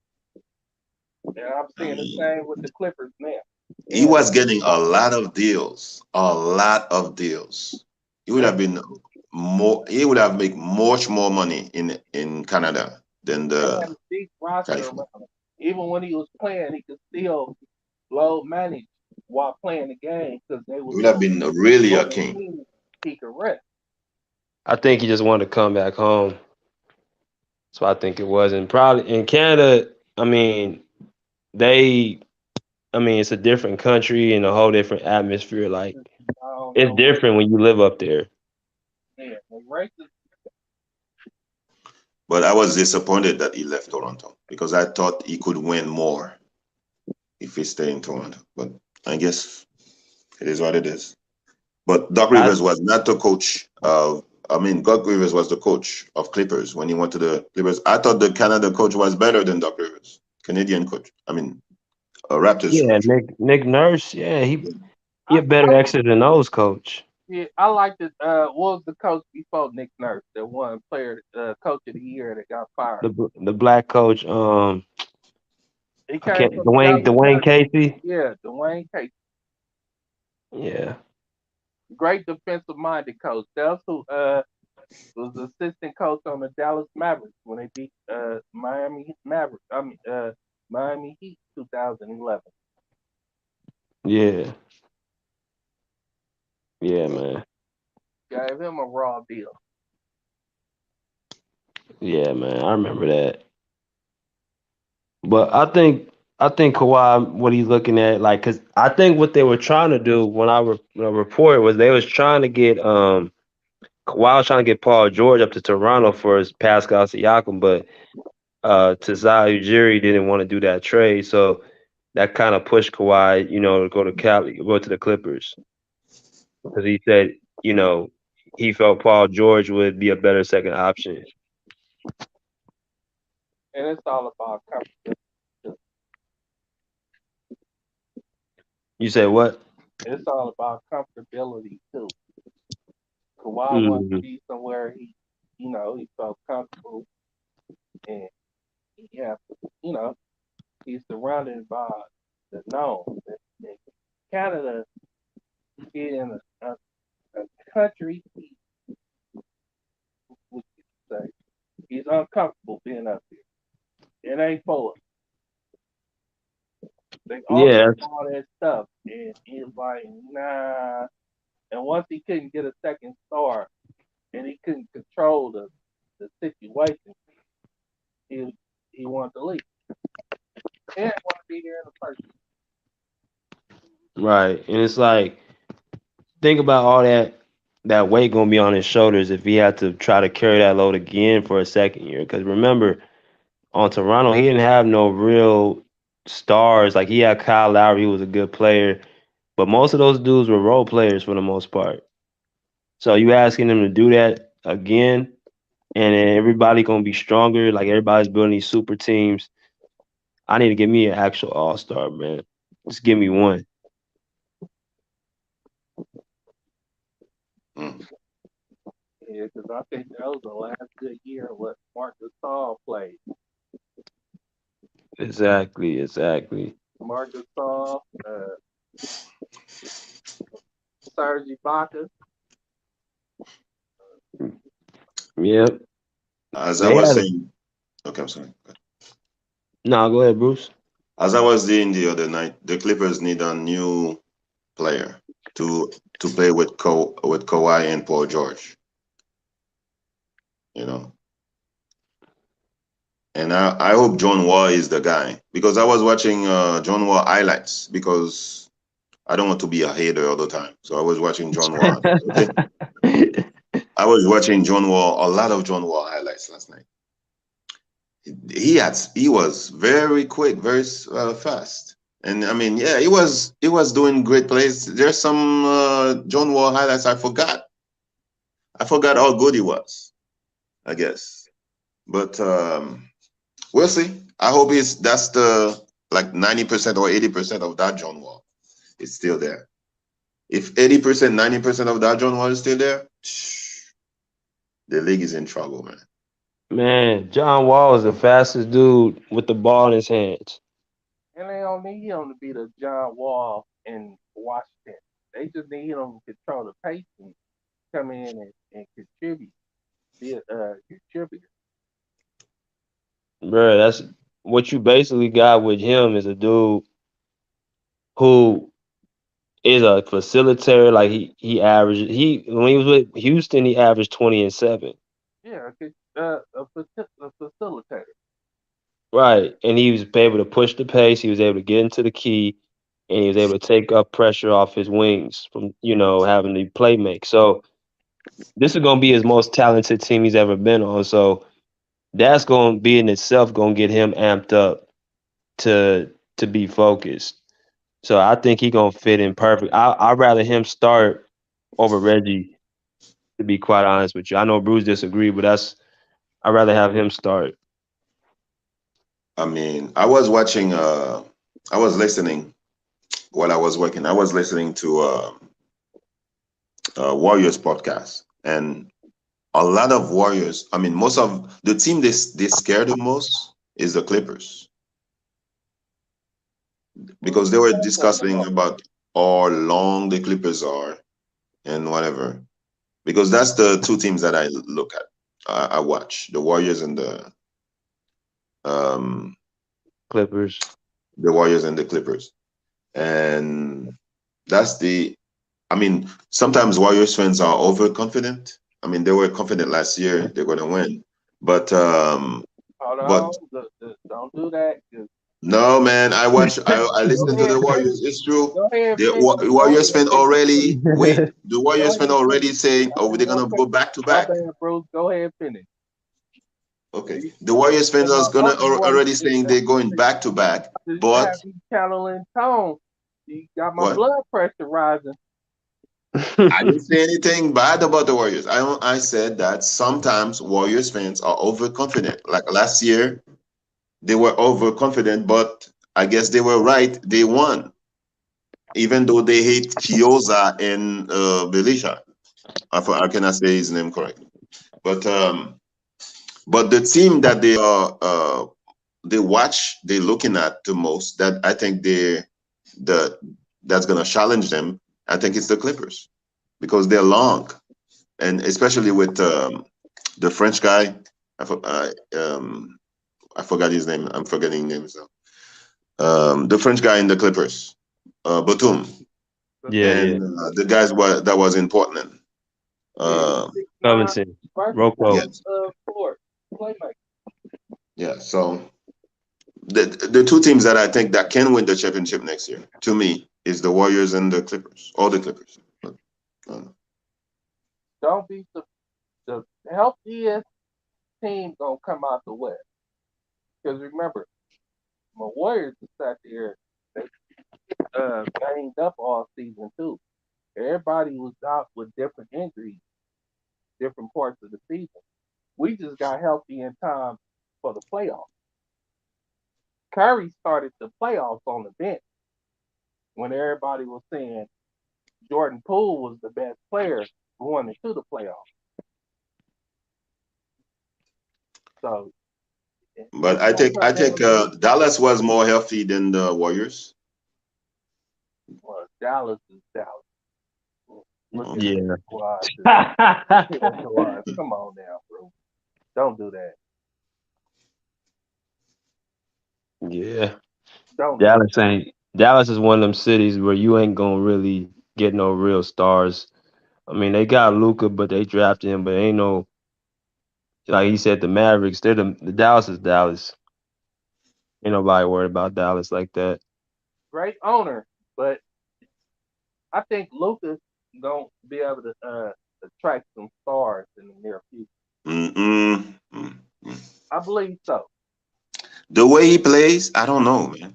And I'm I seeing the mean, same with the Clippers now. he And was getting a lot of deals, a lot of deals. He would they have been more. He would have made much more money in Canada than had the a big roster around California. him. Even when he was playing, he could still load manage while playing the game because they He was would have so been really on a the king. team he could rest. I think he just wanted to come back home. So I think it was. And probably in Canada, I mean, they it's a different country and a whole different atmosphere. Like I don't it's know what different when you live up there. they racist. But I was disappointed that he left Toronto because I thought he could win more if he stayed in Toronto. But I guess it is what it is. But Doc I Rivers was not the coach of. I mean, Doc Rivers was the coach of Clippers when he went to the Clippers. I thought the Canada coach was better than Doc Rivers, Canadian coach. I mean, a Raptors yeah, coach. Nick Nurse, yeah, he I, a better I X's and O's coach. yeah, I like the what was the coach before Nick Nurse, the one player coach of the year that got fired. The black coach, He I came can't from Dallas Dwayne Mavericks. Casey. Yeah, Dwayne Casey. Yeah, Great defensive minded coach. That's who was the assistant coach on the Dallas Mavericks when they beat Miami Mavericks. Miami Heat 2011. yeah, yeah, man, Gave him a raw deal. yeah, man. I remember that. But I think Kawhi, what he's looking at, like, cause I think what they were trying to do when when I reported was they was trying to get Kawhi was trying to get Paul George up to Toronto for his Pascal Siakam, but Tazai Ujiri didn't want to do that trade, so that kind of pushed Kawhi, to go to go to the Clippers because he said, he felt Paul George would be a better second option. And it's all about competition. You said what? It's all about comfortability too. Kawhi wants to Hmm. be somewhere he felt comfortable and he has, he's surrounded by the known. In Canada, in a country, what you say, he's uncomfortable being up here. It ain't for us. They offer Yeah, him all that stuff, and he's like, nah. And once he couldn't get a second star, and he couldn't control the situation, he he wanted to leave. He didn't want to be here in the first place. Right. And it's like, think about all that weight gonna be on his shoulders if he had to try to carry that load again for a second year. Because remember, on Toronto, he didn't have no real stars. Like he had Kyle Lowry, he was a good player, but most of those dudes were role players for the most part. So you asking him to do that again, and then everybody gonna be stronger. Like everybody's building these super teams. I need to give me an actual All Star, man. Just give me one. Mm. Yeah, because I think that was the last good year what Mark Gasol played. Exactly, exactly. Mark Gasol, Serge Ibaka. Yep. As I They was had a saying, okay, I'm sorry. no. Go ahead, Bruce. As I was saying the other night, the Clippers need a new player to play with Kawhi and Paul George. You know, and I hope John Wall is the guy because I was watching John Wall highlights because I don't want to be a hater all the time. So I was watching John Wall. Okay, I was watching John Wall, a lot of John Wall highlights last night. He was very quick, very fast, and I mean, yeah, he was doing great plays. There's some John Wall highlights I forgot. I forgot how good he was. I guess, but we'll see. I hope that's the like 90% or 80% of that John Wall is still there. If 80%, 90% of that John Wall is still there, the league is in trouble, man. Man, John Wall is the fastest dude with the ball in his hands. And they don't need him to be the John Wall in Washington. They just need him to control the pace and come in and contribute, be a contributor. Bro, that's what you basically got with him is a dude who is a facilitator. Like he averaged he when he was with Houston, he averaged 20 and 7. Yeah, a facilitator. Right. And he was able to push the pace, he was able to get into the key, and he was able to take up pressure off his wings from, having to play make. So this is gonna be his most talented team he's ever been on. So that's gonna be in itself gonna get him amped up to be focused. So I think he gonna fit in perfect. I'd rather him start over Reggie, to be quite honest with you. I know Bruce disagree, but I'd rather have him start. I mean, I was listening while I was working. I was listening to Warriors podcast, and a lot of Warriors. I mean, most of the team they scare the most is the Clippers Well, because they were that's what discussing about how long the Clippers are and whatever. Because that's the two teams that I look at. I watch the Warriors and um, Clippers. the Warriors and the Clippers, and that's the. I mean, sometimes Warriors fans are overconfident. I mean, they were confident last year they're going to win, but hold but on, don't do that. no, man. I Go listen to ahead, the finish. Warriors. It's true. Go ahead, The finish. Go Warriors ahead, fan finish. already wait. The Go Warriors fan ahead, finish. already saying, I "Oh, they're mean, gonna go okay. back to My back." bad, Bruce. Go ahead, finish. Okay, See, the Warriors fans are my gonna uncle wanted already to, saying they're going back to back. you have But me channeling tone. You got my what? blood pressure rising. I didn't say anything bad about the Warriors. I said that sometimes Warriors fans are overconfident. Like last year, they were overconfident, but I guess they were right. They won, even though they hate Kioza and Belisha. I cannot say his name correctly. But the team that they're looking at the most, that I think the that's gonna challenge them. I think it's the Clippers because they're long, and especially with the French guy. I, for- I forgot his name. I'm forgetting names now. The French guy in the Clippers, Batum, Yeah, yeah. and the guys that was in Portland. Yeah, Um, 6'9", Covington, versatile Rocco. yes, forward, playmaker. yeah. So the two teams that I think that can win the championship next year, to me, is the Warriors and the Clippers. All the Clippers. But, um, Don't be the healthiest team gonna come out the West. Because remember, my Warriors just sat there, they banged up all season too. Everybody was out with different injuries, different parts of the season. We just got healthy in time for the playoffs. Curry started the playoffs on the bench when everybody was saying Jordan Poole was the best player going into the playoffs. So but it's gonna I come think down to Dallas was more healthy than the Warriors. well, Dallas is Dallas. Look at Okay. their Yeah. squad. Their squad. Come on now, bro. Don't do that. Yeah. Don't do Dallas ain't Dallas is one of them cities where you ain't gonna really get no real stars. I mean, they got Luca, but they drafted him, but ain't no like he said, the Mavericks. They're the Dallas is Dallas. Ain't nobody worried about Dallas like that. great owner, but I think Lucas don't be able to attract some stars in the near future. Mm-mm. Mm. I believe so. The way he plays, I don't know, man.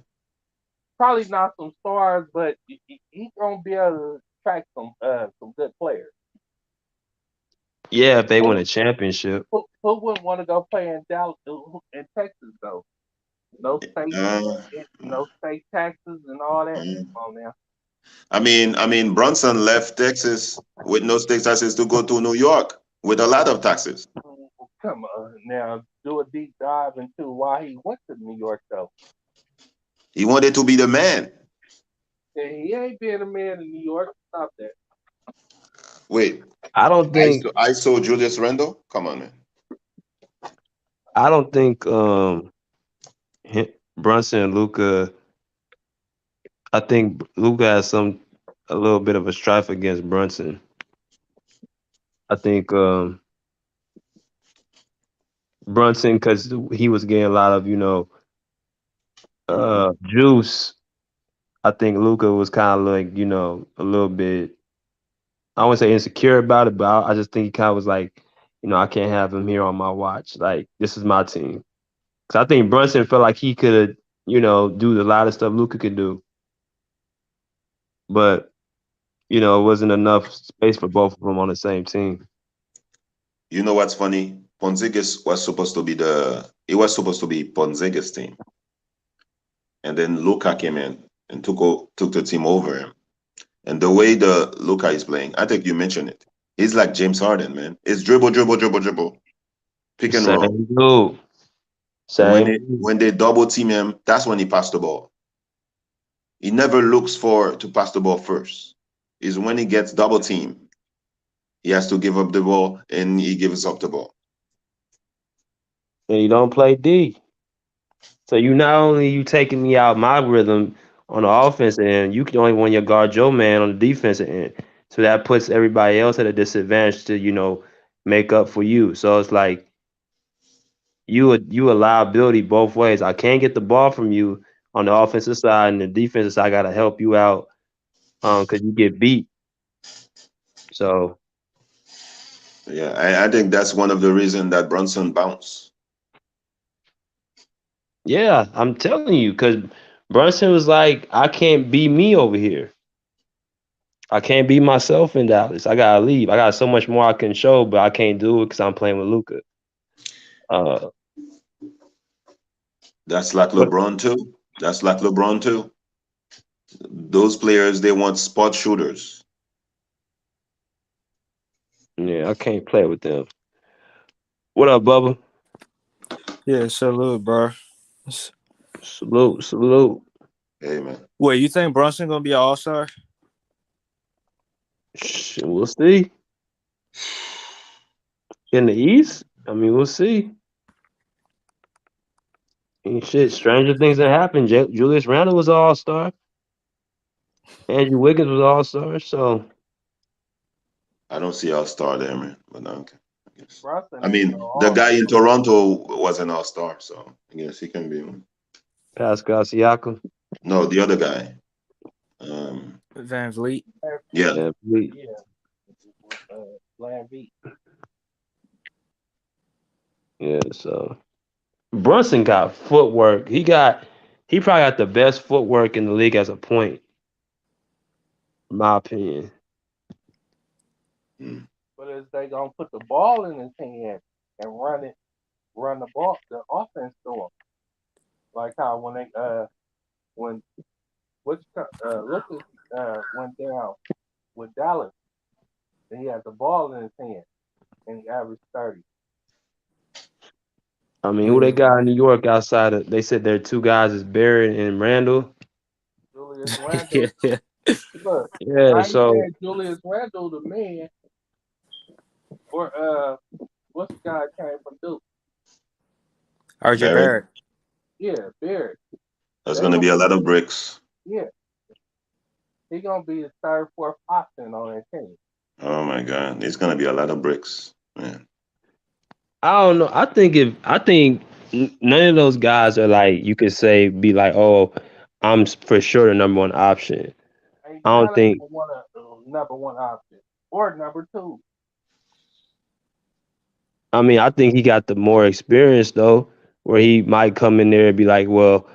Probably not some stars, but he gonna be able to attract some good players. Yeah, if they win Who a championship. who wouldn't want to go play in Dallas in Texas though? No state Uh, no state taxes and all that. mm. Come on now. Brunson left Texas with no state taxes to go to New York with a lot of taxes. Come on now. Do a deep dive into why he went to New York though. He wanted to be the man. And he ain't being a man in New York. Stop that. Wait, I don't think I saw Julius Randle. Come on, man. I don't think Brunson and Luca. I think Luca has a little bit of a strife against Brunson. I think Brunson because he was getting a lot of juice. I think Luca was kind of like a little bit. I wouldn't say insecure about it, but I just think he kind of was like, I can't have him here on my watch. Like this is my team. Because I think Brunson felt like he could, do a lot of stuff Luca could do, but it wasn't enough space for both of them on the same team. You know what's funny? Ponzingis was supposed to be it was supposed to be Ponzingis' team, and then Luca came in and took the team over him. And the way the Luca is playing, I think you mentioned it. He's like James Harden, man. It's dribble, dribble, dribble, dribble, pick and roll. Same dude. And Same dude. when they double team him, that's when he passed the ball. He never looks for to pass the ball first. Is when he gets double team, he has to give up the ball and he gives up the ball. And you don't play D. So you not only you taking me out my rhythm on the offense end, you can only want your guard your man on the defensive end. So that puts everybody else at a disadvantage to, make up for you. So it's like you a liability both ways. I can't get the ball from you on the offensive side and the defensive side I gotta help you out because you get beat. So Yeah, I think that's one of the reasons that Brunson bounced. yeah, I'm telling you, because Brunson was like, I can't be me over here. I can't be myself in Dallas. I gotta leave. I got so much more I can show, but I can't do it because I'm playing with Luca. Uh, That's like but LeBron too. That's like LeBron too. Those players they want spot shooters. yeah, I can't play with them. What up, Bubba? Yeah, salute, bro. Salute, salute. Hey man. Wait, you think Brunson gonna be an all star? We'll see. In the East, I mean, we'll see. And shit, stranger things that happened. Julius Randle was All Star. Andrew Wiggins was All Star. So I don't see all-star there, man. But okay, I guess. Brunson I ain't no mean, the all guy in Toronto was an all-star, so I guess he can be one. Pascal Siakam. No, the other guy. Um, Van Vliet. star. yeah, Yeah, Yeah, with Land V. yeah. So Brunson got footwork. He probably got the best footwork in the league as a point, in my opinion. mm, But is they gonna put the ball in his hand and run the ball, the offense to him? Like how when when Lucas went down with Dallas, and he had the ball in his hand and he averaged 30. I mean, who they Yeah. got in New York outside of? They said their two guys is Barrett and Randall. Julius Randle, Yeah. look, Yeah. I ain't So saying Julius Randle the man or what's the guy came from Duke? RJ Barrett. Barrett. Yeah, Beard. There's They gonna gonna be a lot of bricks. yeah, he gonna be the third, fourth option on that team. Oh my God, there's gonna be a lot of bricks, man. I don't know. I think none of those guys are like you could say be like, oh, for sure the number one option. Ain't I don't none of think. them want a number one option or number two. I mean, I think he got the more experience though, where he might come in there and be like, well,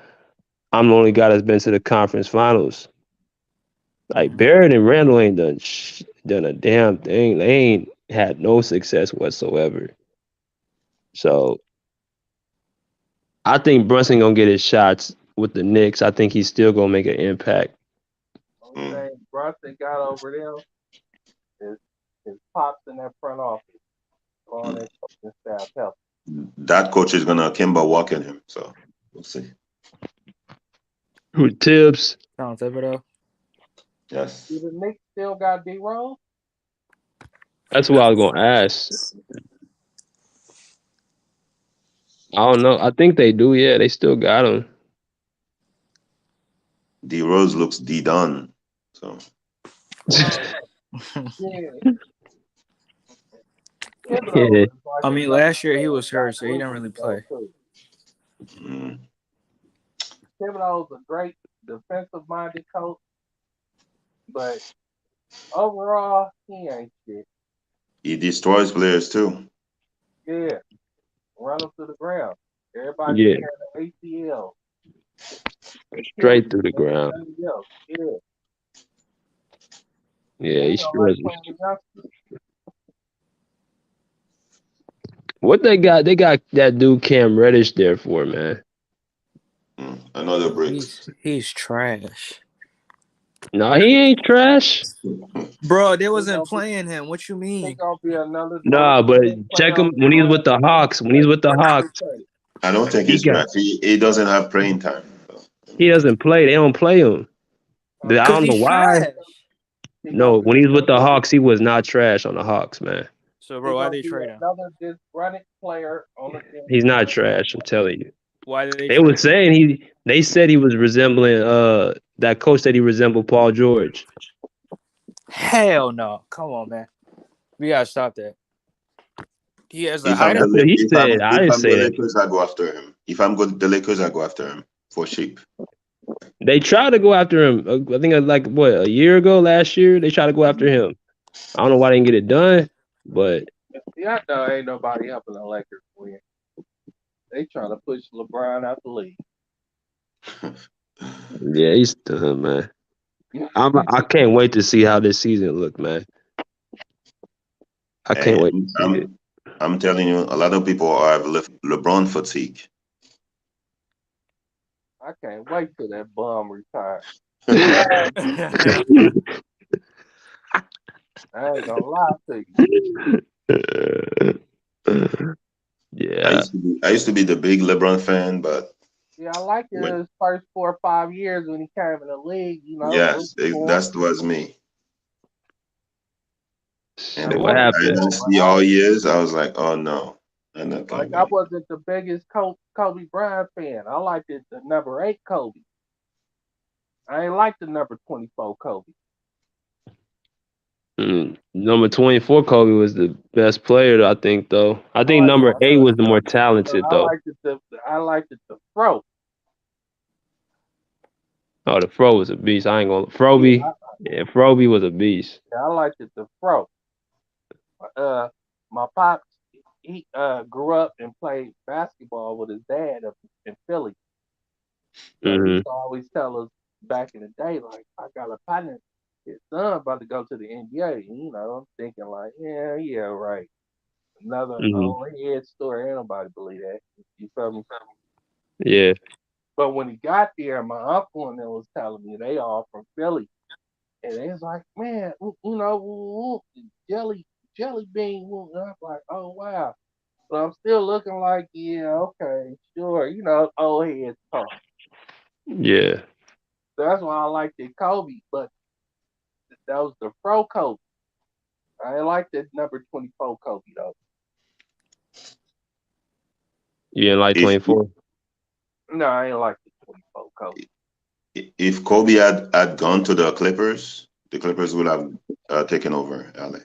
I'm the only guy that's been to the conference finals. Like Mhm. Barrett and Randall ain't done a damn thing. They ain't had no success whatsoever. So I think Brunson gonna get his shots with the Knicks. I think he's still gonna make an impact. Only Mm. thing Brunson got over them is his pops in that front office on Mm. that coaching staff help. That coach is gonna Kimba walk in him, so we'll see. Who Tibbs? Tom Thibodeau. Do Yes, the Knicks still got D Rose? That's what I was gonna ask. I don't know. I think they do. Yeah, they still got him. D Rose looks D done. So Oh yeah, Thibodeau Yeah, is like I mean, another last year he was hurt, Doc so he didn't really Rivers though play. too. mm, Thibodeau's a great defensive minded coach, but overall he ain't shit. he destroys players too. Yeah, run them to the ground. Everybody yeah, tearing the ACL, Achilles, straight through the ground. everything else. Yeah, Yeah, he he don't like sure. playing the youngsters. What they got? They got that dude Cam Reddish there for, man. Another bricks. He's trash. No, he ain't trash. Bro, they He wasn't gonna be playing him. What you he mean? gonna be another number Nah, but 10 check player him on the when he's with the Hawks. When he's with the Hawks, I don't think he he's got trash. He doesn't have playing time. So, he doesn't play. They don't play him. I Okay, Cause don't know he's why. trash. he gonna No, be when he's with the another Hawks, he was not trash on the Hawks, man. So, he bro, why gonna they be trade him? another disgruntled player on the team. He's not trash. I'm telling you. Why did they They trade was him? saying he. They said he was resembling that coach said he resembled Paul George. Hell no! Come on, man. We gotta stop that. He has a if I'm height. the That's what he said. I if didn't I'm say the that. Lakers, I go after him. If I'm good, the Lakers, I go after him for cheap. They tried to go after him. I think like what a year ago, last year, they tried to go after him. I don't know why they didn't get it done, but Yeah, I know ain't nobody helping the Lakers win. They trying to push LeBron out the league. yeah, he's done, man. I can't wait to see how this season look, man. I can't Hey, wait to see it. I'm telling you, a lot of people have LeBron fatigue. I can't wait till that bum retire. I ain't gonna lie to Yeah, I used to be the big LeBron fan, but you. Yeah, I like it when, his first 4 or 5 years when he came in the league. You know, yes, rooting for him. that was me. And I shit, then what when wasn't I happened? though, didn't but see all years, I was like, oh no, I'm not gonna I be. wasn't the biggest Kobe Bryant fan. I liked the number 8 Kobe. I ain't like the number 24 Kobe. Number 24, Kobe was the best player, I think. Though I I think like number 8 was the more but talented, though. I liked it the throw. Oh, the Fro was a beast. I ain't gonna Yeah, Froby. Yeah, Froby was a beast. I liked it the throw. Uh, my pops he grew up and played basketball with his dad up in Philly. So he Hmm used to always tell us back in the day, like, I got a partner, his son about to go to the NBA. And, I'm thinking like, yeah, right. Another hmm old head story. Ain't nobody believe that. You feel me? Yeah, But when he got there, my uncle and them was telling me they all from Philly. And they was like, man, jelly bean. And I'm like, oh, wow. But I'm still looking like, yeah, okay, sure. Old head talk. yeah, That's why I liked it Kobe. But that was the pro Kobe. I ain't like that number 24 Kobe, though. you didn't like If 24. No, I ain't like the 24 Kobe. if Kobe had gone to the Clippers would have taken over LA.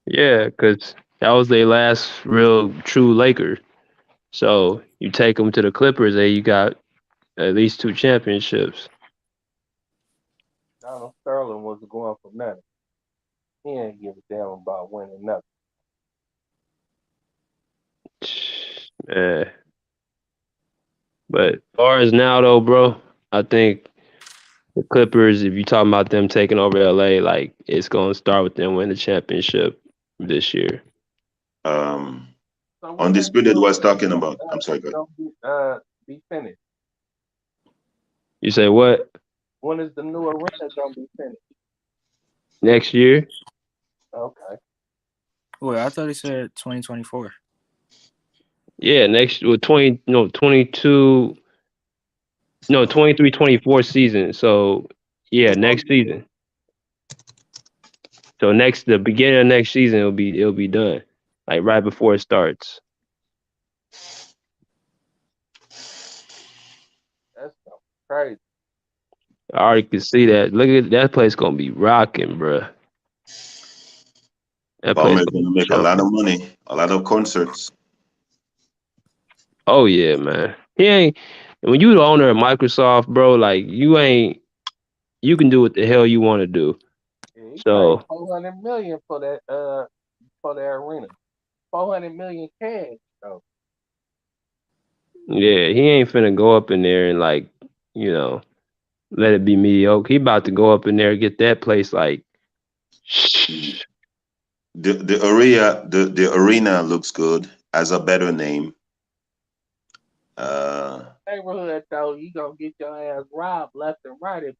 Yeah, because that was their last real true Laker. So you take them to the Clippers, and you got at least 2 championships. Donald Sterling wasn't going for nothing. He ain't give a damn about winning nothing. Man. But as far as now, though, bro, I think the Clippers, if you're talking about them taking over LA, like it's gonna start with them winning the championship this year. Um, So when that Undisputed new was arena talking about. I'm sorry, good. gonna be finished? You say what? When is the new arena gonna be finished? Next year? Okay. Wait, I thought he said 2024. Yeah, next well 22 no 23 24 season. So yeah, Oh, next season. So the beginning of next season it'll be done. Like right before it starts. that's so crazy. I already can see that. Look at that place gonna be rocking, bruh. That place Ballmer's gonna gonna be make a lot jumping. of money, a lot of concerts. Oh yeah, man. He ain't when you the owner of Microsoft, bro, like you can do what the hell you want to do. Yeah, he paid So 400 million for that arena. 400 million cash. So yeah, he ain't finna go up in there and like, you know, let it be mediocre. He about to go up in there and get that place like Mhm. The arena looks good, has a better name. Uh, neighborhood though, you gonna get your ass robbed left and right if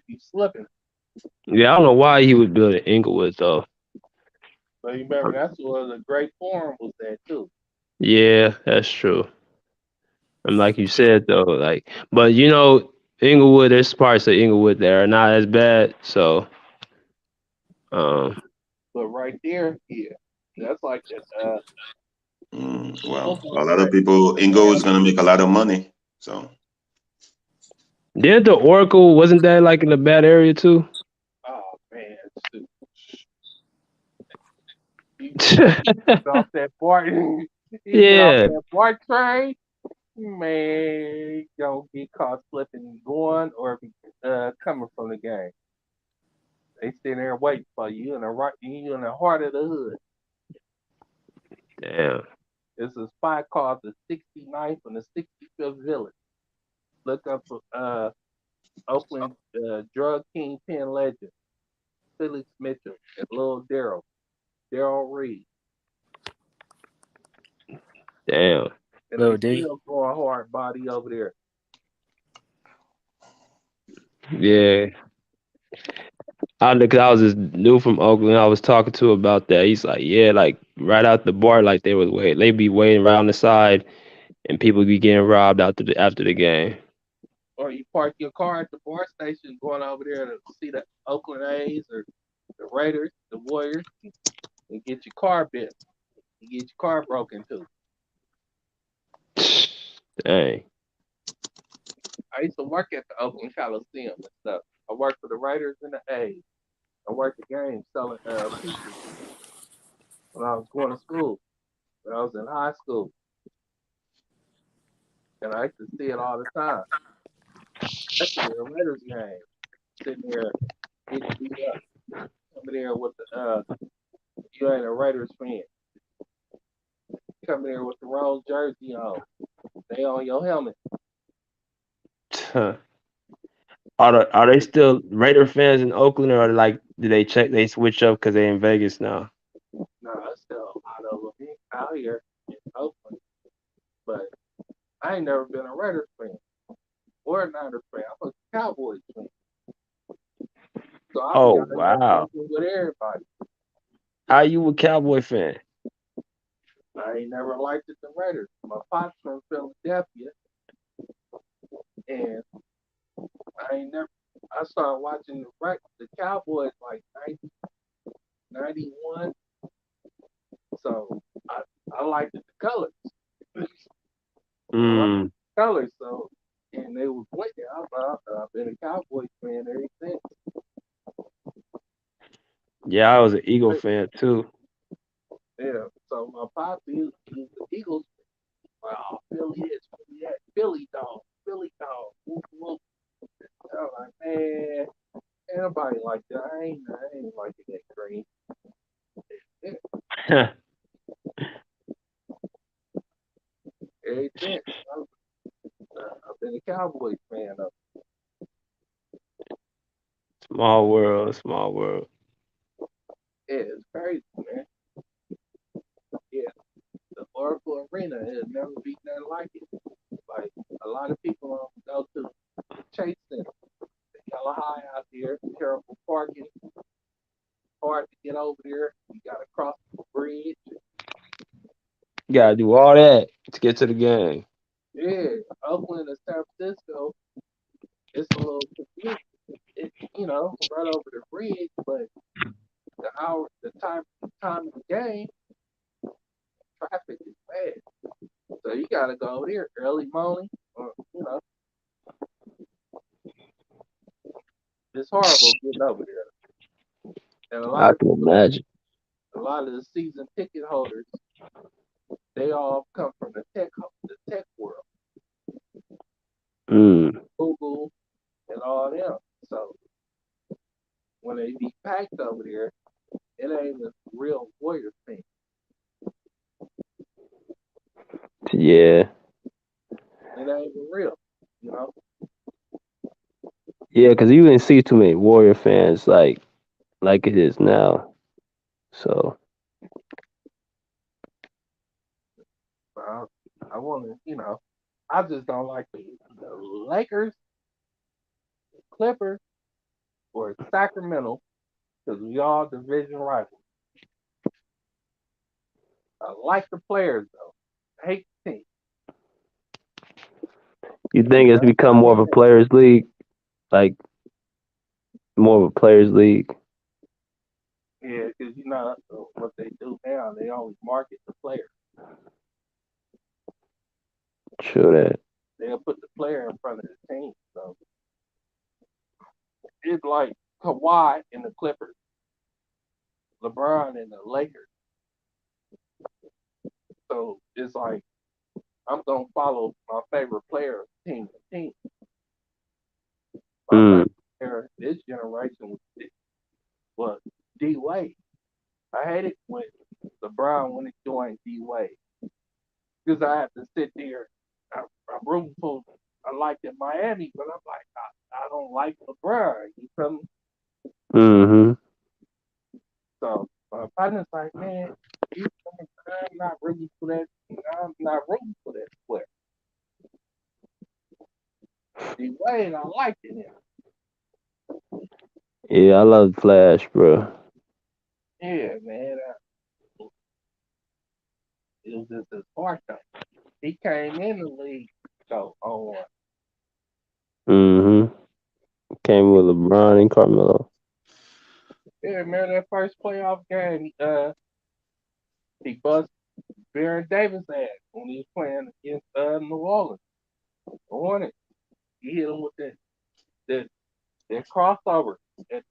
you slipping. yeah, I don't know why he would build in Inglewood though. But you remember that's where the great forum was at too. Yeah, that's true. And like you said though, like but Inglewood, there's parts of Inglewood that are not as bad. So um But right there, yeah, that's like that. well, What's gonna a lot of say? people, Ingo is gonna make a lot of money. So did the Oracle wasn't that like in a bad area too? Oh man, shoot. You get off that bar, you get off Yeah. that bar train, man, you gonna get caught slipping going or coming from the game. They sitting there waiting for you. You in the heart of the hood. Damn. It's a spot called the 69th and the 65th Village. Look up Oakland drug kingpin legend Felix Mitchell and Lil Daryl Reed, Damn. and they Lil D. still going hard body over there. Yeah. Cause I was this dude from Oakland I was talking to about that. He's like, yeah, like right out the bar, like they be waiting around the side and people be getting robbed after the game. Or you park your car at the bar station, going over there to see the Oakland A's or the Raiders, the Warriors, and get your car bit. You get your car broken too. Dang. I used to work at the Oakland Coliseum and stuff. I worked for the writers and the A's. I worked the game selling pieces when I was going to school. When I was in high school, and I used to see it all the time. Especially the Raiders game, sitting there getting beat up, coming there with the you ain't a Raiders fan, coming there with the wrong jersey on. They on your helmet. Are they still Raider fans in Oakland, or like do they switch up because they're in Vegas now? No, it's still Otto out here in Oakland, but I ain't never been a Raiders fan or a Niners fan. I'm a Cowboys fan, so I'll be Oh out here wow, fucking with everybody. how you a Cowboy fan? I ain't never liked the Raiders. My pops from Philadelphia, and I ain't never. I started watching the Cowboys like 1991, so I liked the colors. I like Mm, the colors, so and they was winning. I've been a Cowboys fan ever since. yeah, I was an Eagle fan too. Yeah, so my pops he was the Eagles. Well, Philly is Philly that Philly dog. Whoop, whoop. I'm like, man, ain't nobody like that. I ain't liking that green. Yeah, ever since I've been a Cowboys fan. Small world, small world. Yeah, it's crazy, man. Yeah, the Oracle Arena has never been nothing like it. Like a lot of people go to Chase Center, hella high out there, terrible parking, hard to get over there. You gotta cross the bridge. You gotta do all that to get to the game. Yeah, Oakland and San Francisco, it's a little confusing. It, right over the bridge, but the time of the game, traffic is bad. So you gotta go over there early morning, or it's horrible getting over there. And I can imagine. a lot of the season ticket holders, they all come from the tech world, Mm, Google and all them. So when they be packed over there, it ain't a real Warrior thing. yeah, It ain't even real, you know. yeah, because you didn't see too many Warrior fans like it is now. So I, I want to, I just don't like the Lakers, Clippers, or Sacramento because we all division rivals. I like the players though. I hate the team. you think it's become more of a players' league, like more of a players' league? Yeah, because what they do now, they always market the player. Sure that. They'll put the player in front of the team. So it's like Kawhi in the Clippers, LeBron in the Lakers. So it's like I'm gonna follow my favorite player team to team. My Mm, favorite player this generation was D Wade. I hated when LeBron when he joined D Wade because I had to sit there. I'm rooting for. I liked it Miami, but I'm like I don't like LeBron. You feel me? mm-hmm. So my partner's like, man, you, I'm not rooting for that. I'm not rooting for that player. D Wade, I liked it. Yeah, I love Flash, bro. Yeah, man. It was just his heart thing. He came in the league so on. Mm-hmm. Came with LeBron and Carmelo. Yeah, remember that first playoff game? He bust Baron Davis ass when he was playing against New Orleans. Won it. He hit him with that, that crossover at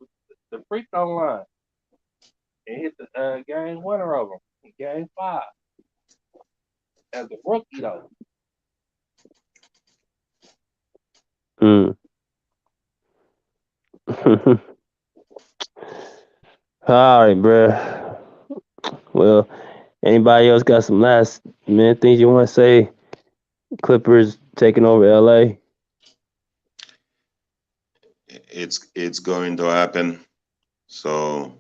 the free throw line and hit the game winner of him in game five as a rookie though. Mm. All right, bruh. Well, anybody else got some last minute things you want to say? Clippers taking over LA. It's going to happen. So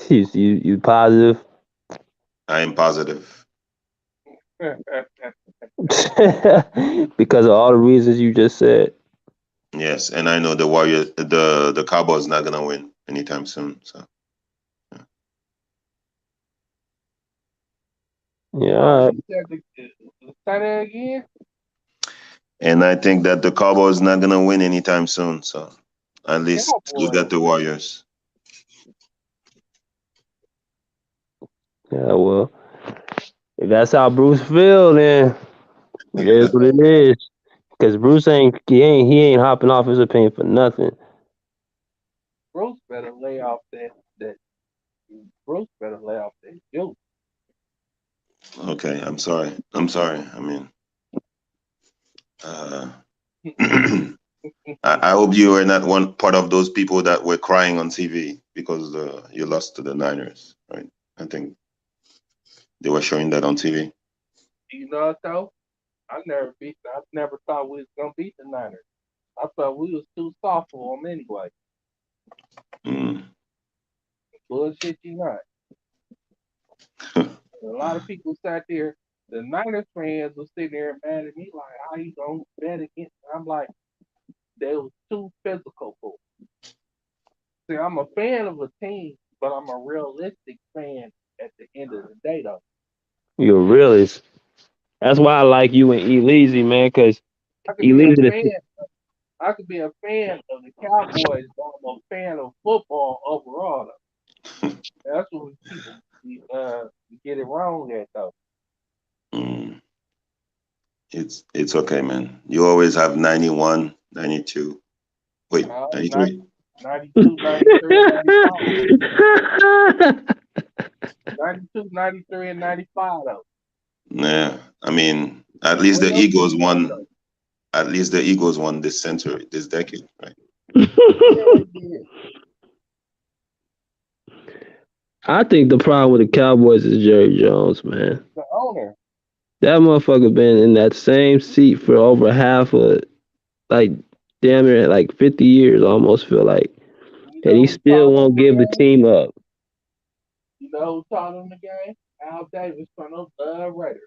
You positive? I am positive. Because of all the reasons you just said. Yes, and I know the Warriors, the Cowboys not gonna win anytime soon. So Yeah, Oh, all right. you said say that again? and I think that the Cowboys not gonna win anytime soon. So at least you Cowboys. got the Warriors. Yeah, well, if that's how Bruce feel, then it is what it is. Because Bruce ain't hopping off his opinion for nothing. Bruce better lay off that Bruce better lay off that juice. Okay, I'm sorry. I'm sorry. I mean, uh, I hope you were not one part of those people that were crying on TV because you lost to the Niners, right? I think they were showing that on TV. You know what though? I never thought we was gonna beat the Niners. I thought we was too soft for them anyway. Mm. Bullshit you not. A lot of people sat there, the Niners fans were sitting there mad at me like, how you gonna bet against? I'm like, they was too physical for me. See, I'm a fan of a team, but I'm a realistic fan at the end of the day though. You're a realist. That's why I like you and Eleazy, man, because I could be a Eleazy, fan. I could be a fan of the Cowboys, but I'm a fan of football overall. Though. That's what people get it wrong at though. Mm. It's okay, man. You always have 91, 92. Wait, 93? 92, 93, and 95. 92, 93, and 95 though. Yeah. I mean, at And least the real Eagles teams won. though. At least the Eagles won this century, this decade, right? Yeah, they did. I think the problem with the Cowboys is Jerry Jones, man. The owner. That motherfucker been in that same seat for over half of, like, damn near like 50 years. I almost feel like, You and know he who still taught him won't the give the game? team up. You know who taught him the game? Al Davis from the Raiders.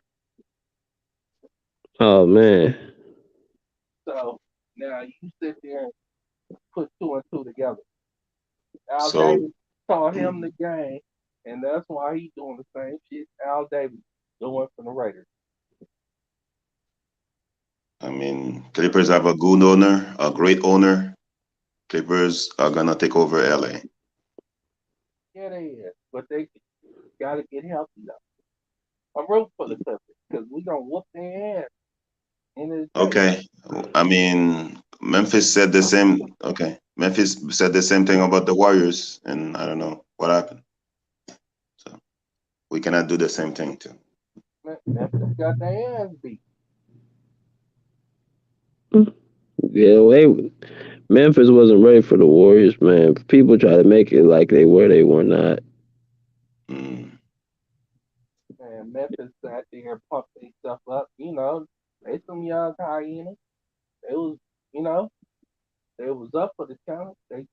Oh man, So now you sit there and put two and two together. Al So, Davis taught him the game, and that's why he's doing the same shit Al Davis doing for the Raiders. I mean, Clippers have a good owner, a great owner. Clippers are gonna take over LA. Yeah, they is, but they got to get healthy though. I'm rooting for the Clippers because we gonna whoop their ass in the day. Okay. I mean, Memphis said the same. Okay. Memphis said the same thing about the Warriors, and I don't know what happened. So we cannot do the same thing too. Memphis got their ass beat. yeah, Memphis wasn't ready for the Warriors, man. People try to make it like they were not. Mm. And Memphis sat there and pumped themselves up. You know, they some young hyenas. They was, you know, they was up for the challenge. They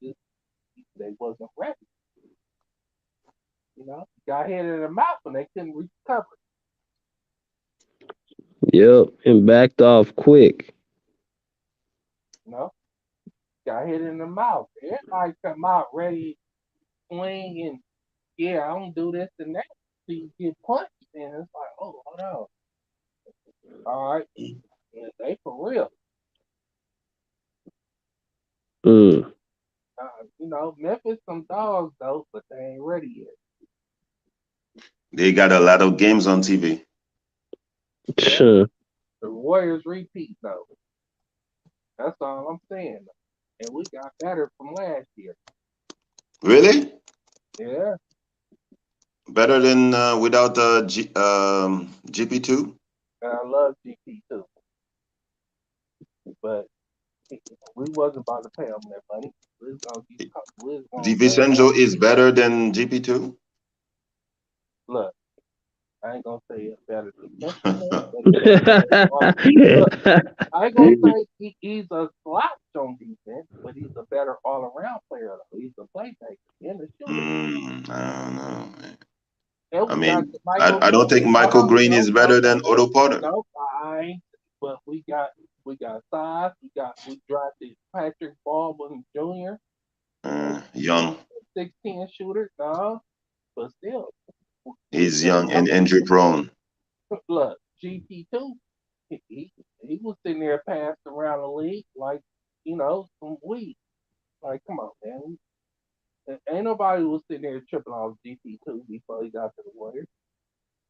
wasn't ready. You know, got hit in the mouth and they couldn't recover. Yep, and backed off quick. You know, got hit in the mouth. Everybody come out ready, swing, and yeah, I don't do this and that. So you get punched, and it's like, oh, hold on. All right, yeah, they for real. Mm. You know, Memphis some dogs though, but they ain't ready yet. They got a lot of games on TV. Yeah, Sure. the Warriors repeat though. That's all I'm saying. And we got better from last year. Really? Yeah, Better than without GP2? and I love GP too, but we wasn't about to pay them that money. We was gonna get caught. We was gonna DiVincenzo is better than GP2? look. I ain't gonna say it's better defensively, but he's a better. Look, I ain't gonna say he's a slouch on defense, but he's a better all around player. Though. He's a playmaker and a shooter. I don't know, man. And I we got mean, Michael I don't think Green. Hold Michael on, Green is better than Otto Porter. no, I ain't. But we got size. We drafted Patrick Baldwin Jr. Young. 6'10" shooter. No, but still, we He's still young and injury prone. look GP2. He was sitting there passing around the league like some weed. Like, come on, man. Ain't nobody was sitting there tripping off GP2 before he got to the Warriors.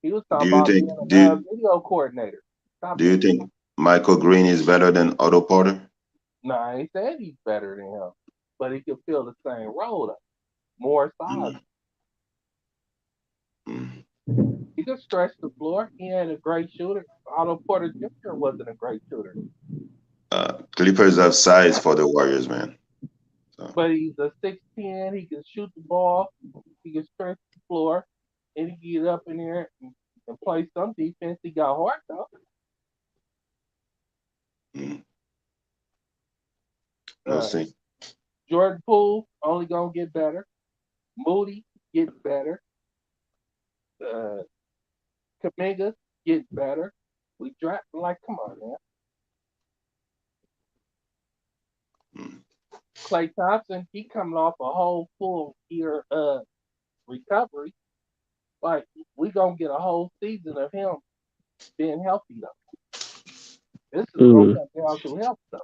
He was Do talking you about think being a do video coordinator. Stop do you that. think Michael Green is better than Otto Porter? No, I ain't said he's better than him, but he can fill the same role though. More size. Mm, mm. He could stretch the floor. He ain't a great shooter. Otto Porter Jr. wasn't a great shooter, Clippers have size for the Warriors, man. So but he's a 6'10". He can shoot the ball. He can stretch the floor, and he can get up in there and play some defense. He got heart though. mm, we'll Uh, see. Jordan Poole only gonna get better. Moody get better. Uh, Kaminga get better. We draft like, come on, man. Mm, Clay Thompson, he coming off a whole full year recovery. Like, we gonna get a whole season of him being healthy though. This is gonna Mm, come down to health though,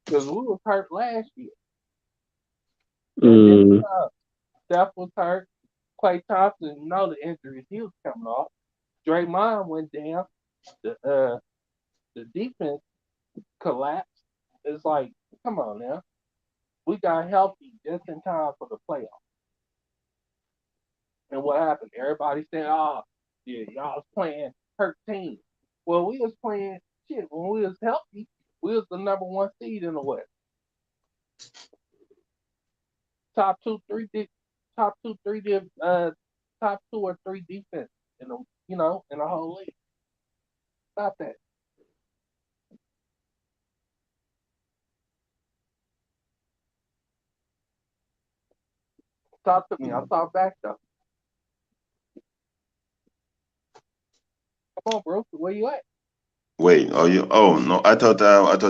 because we was hurt last year, and then mm, Steph was hurt. Clay Thompson, the injuries he was coming off. Draymond went down. The defense collapsed. It's like, come on now. We got healthy just in time for the playoffs. And what happened? Everybody said, "Oh, yeah, y'all was playing hurt teams." Well, we was playing shit when we was healthy. We was the number one seed in the West. Top two, three, top two, three, top two or three defense in the whole league. Stop that. Talk to me. I'll mm. talk back though. Come on, bro. Where you at? Wait, are you? Oh no, I thought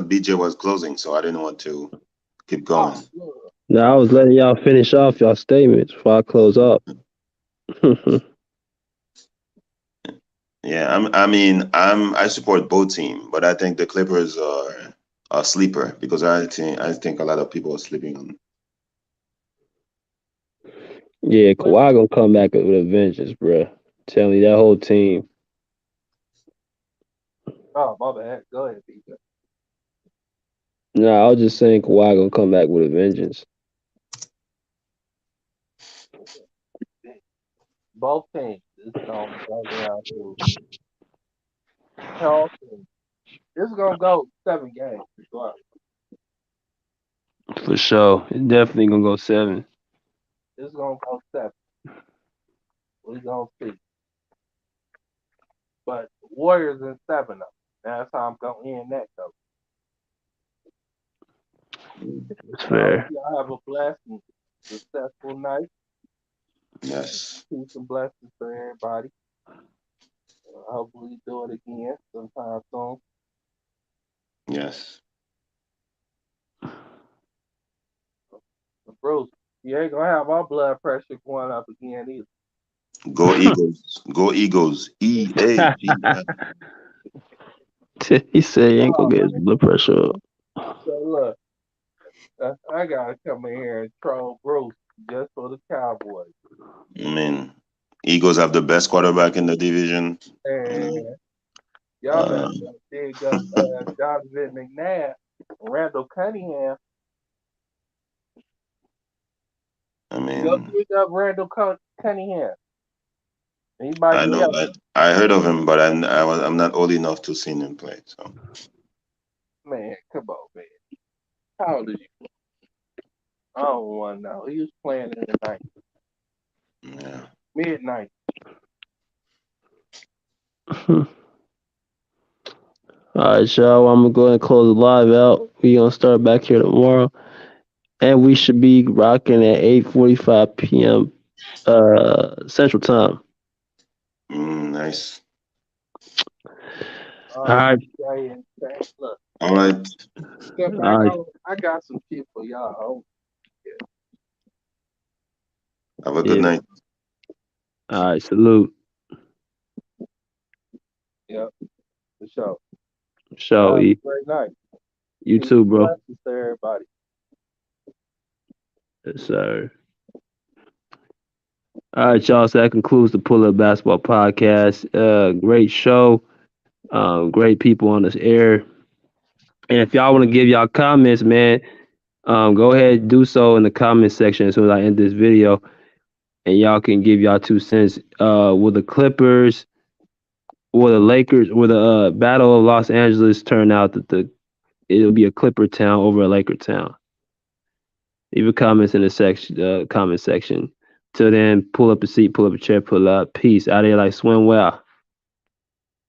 BJ was closing, so I didn't want to keep going. Oh, look. Now I was letting y'all finish off y'all statements before I close up. Yeah, I support both teams, but I think the Clippers are a sleeper because I think a lot of people are sleeping on. Yeah, Clip. Kawhi gonna come back with a vengeance, bruh. Telling you that whole team. Oh, my bad. Go ahead, BJ. Nah, I was just saying Kawhi gonna come back with a vengeance. Both teams. It's gonna go down to health, and it's gonna go 7 games. Well, For sure. It's definitely gonna go 7. it's gonna go 7. We gonna see. But Warriors in 7 though. That's how I'm gonna end that though. It's I hope fair. y'all have a blessed and successful night. Yes, Peace and blessings for everybody. Hopefully do it again sometime soon. yes. Bruce, you ain't gonna have our blood pressure going up again either. Go Eagles, go Eagles. EAGL. He said he ain't gonna Oh get his man. blood pressure up. So look, I gotta come in here and troll Bruce just for the Cowboys. I mean, Eagles have the best quarterback in the division. Um, And y'all better uh, go dig up Donovan McNabb, Randall Cunningham. I Go mean, dig up Randall Cunningham. He might I be know up. I heard of him, but I'm not old enough to see him play. So Man, come on, man. How old is you? I don't want to know. He was playing in the night, yeah. midnight. All right, y'all. I'm gonna go ahead and close the live out. We gonna start back here tomorrow, and we should be rocking at 8:45 p.m. Central Time. Nice. All All right, right, DJ and Sam. Look, All right. step all back right, on. I got some shit for y'all. Oh, Have a good yeah. night. All right, salute. yep, for sure. Show Y'all have E. a great night. You Peace too, and bro. blessings to everybody. Yes, sir. All right, y'all. So that concludes the Pull Up Basketball Podcast. Great show. Great people on this air. And if y'all want to give y'all comments, man, go ahead and do so in the comment section as soon as I end this video. And y'all can give y'all 2 cents. Will the Clippers or the Lakers or the Battle of Los Angeles turn out that it'll be a Clipper town over a Laker town? Leave your comments in the comment section. Till then, pull up a seat, pull up a chair, pull up. Peace. Out of here like swim well.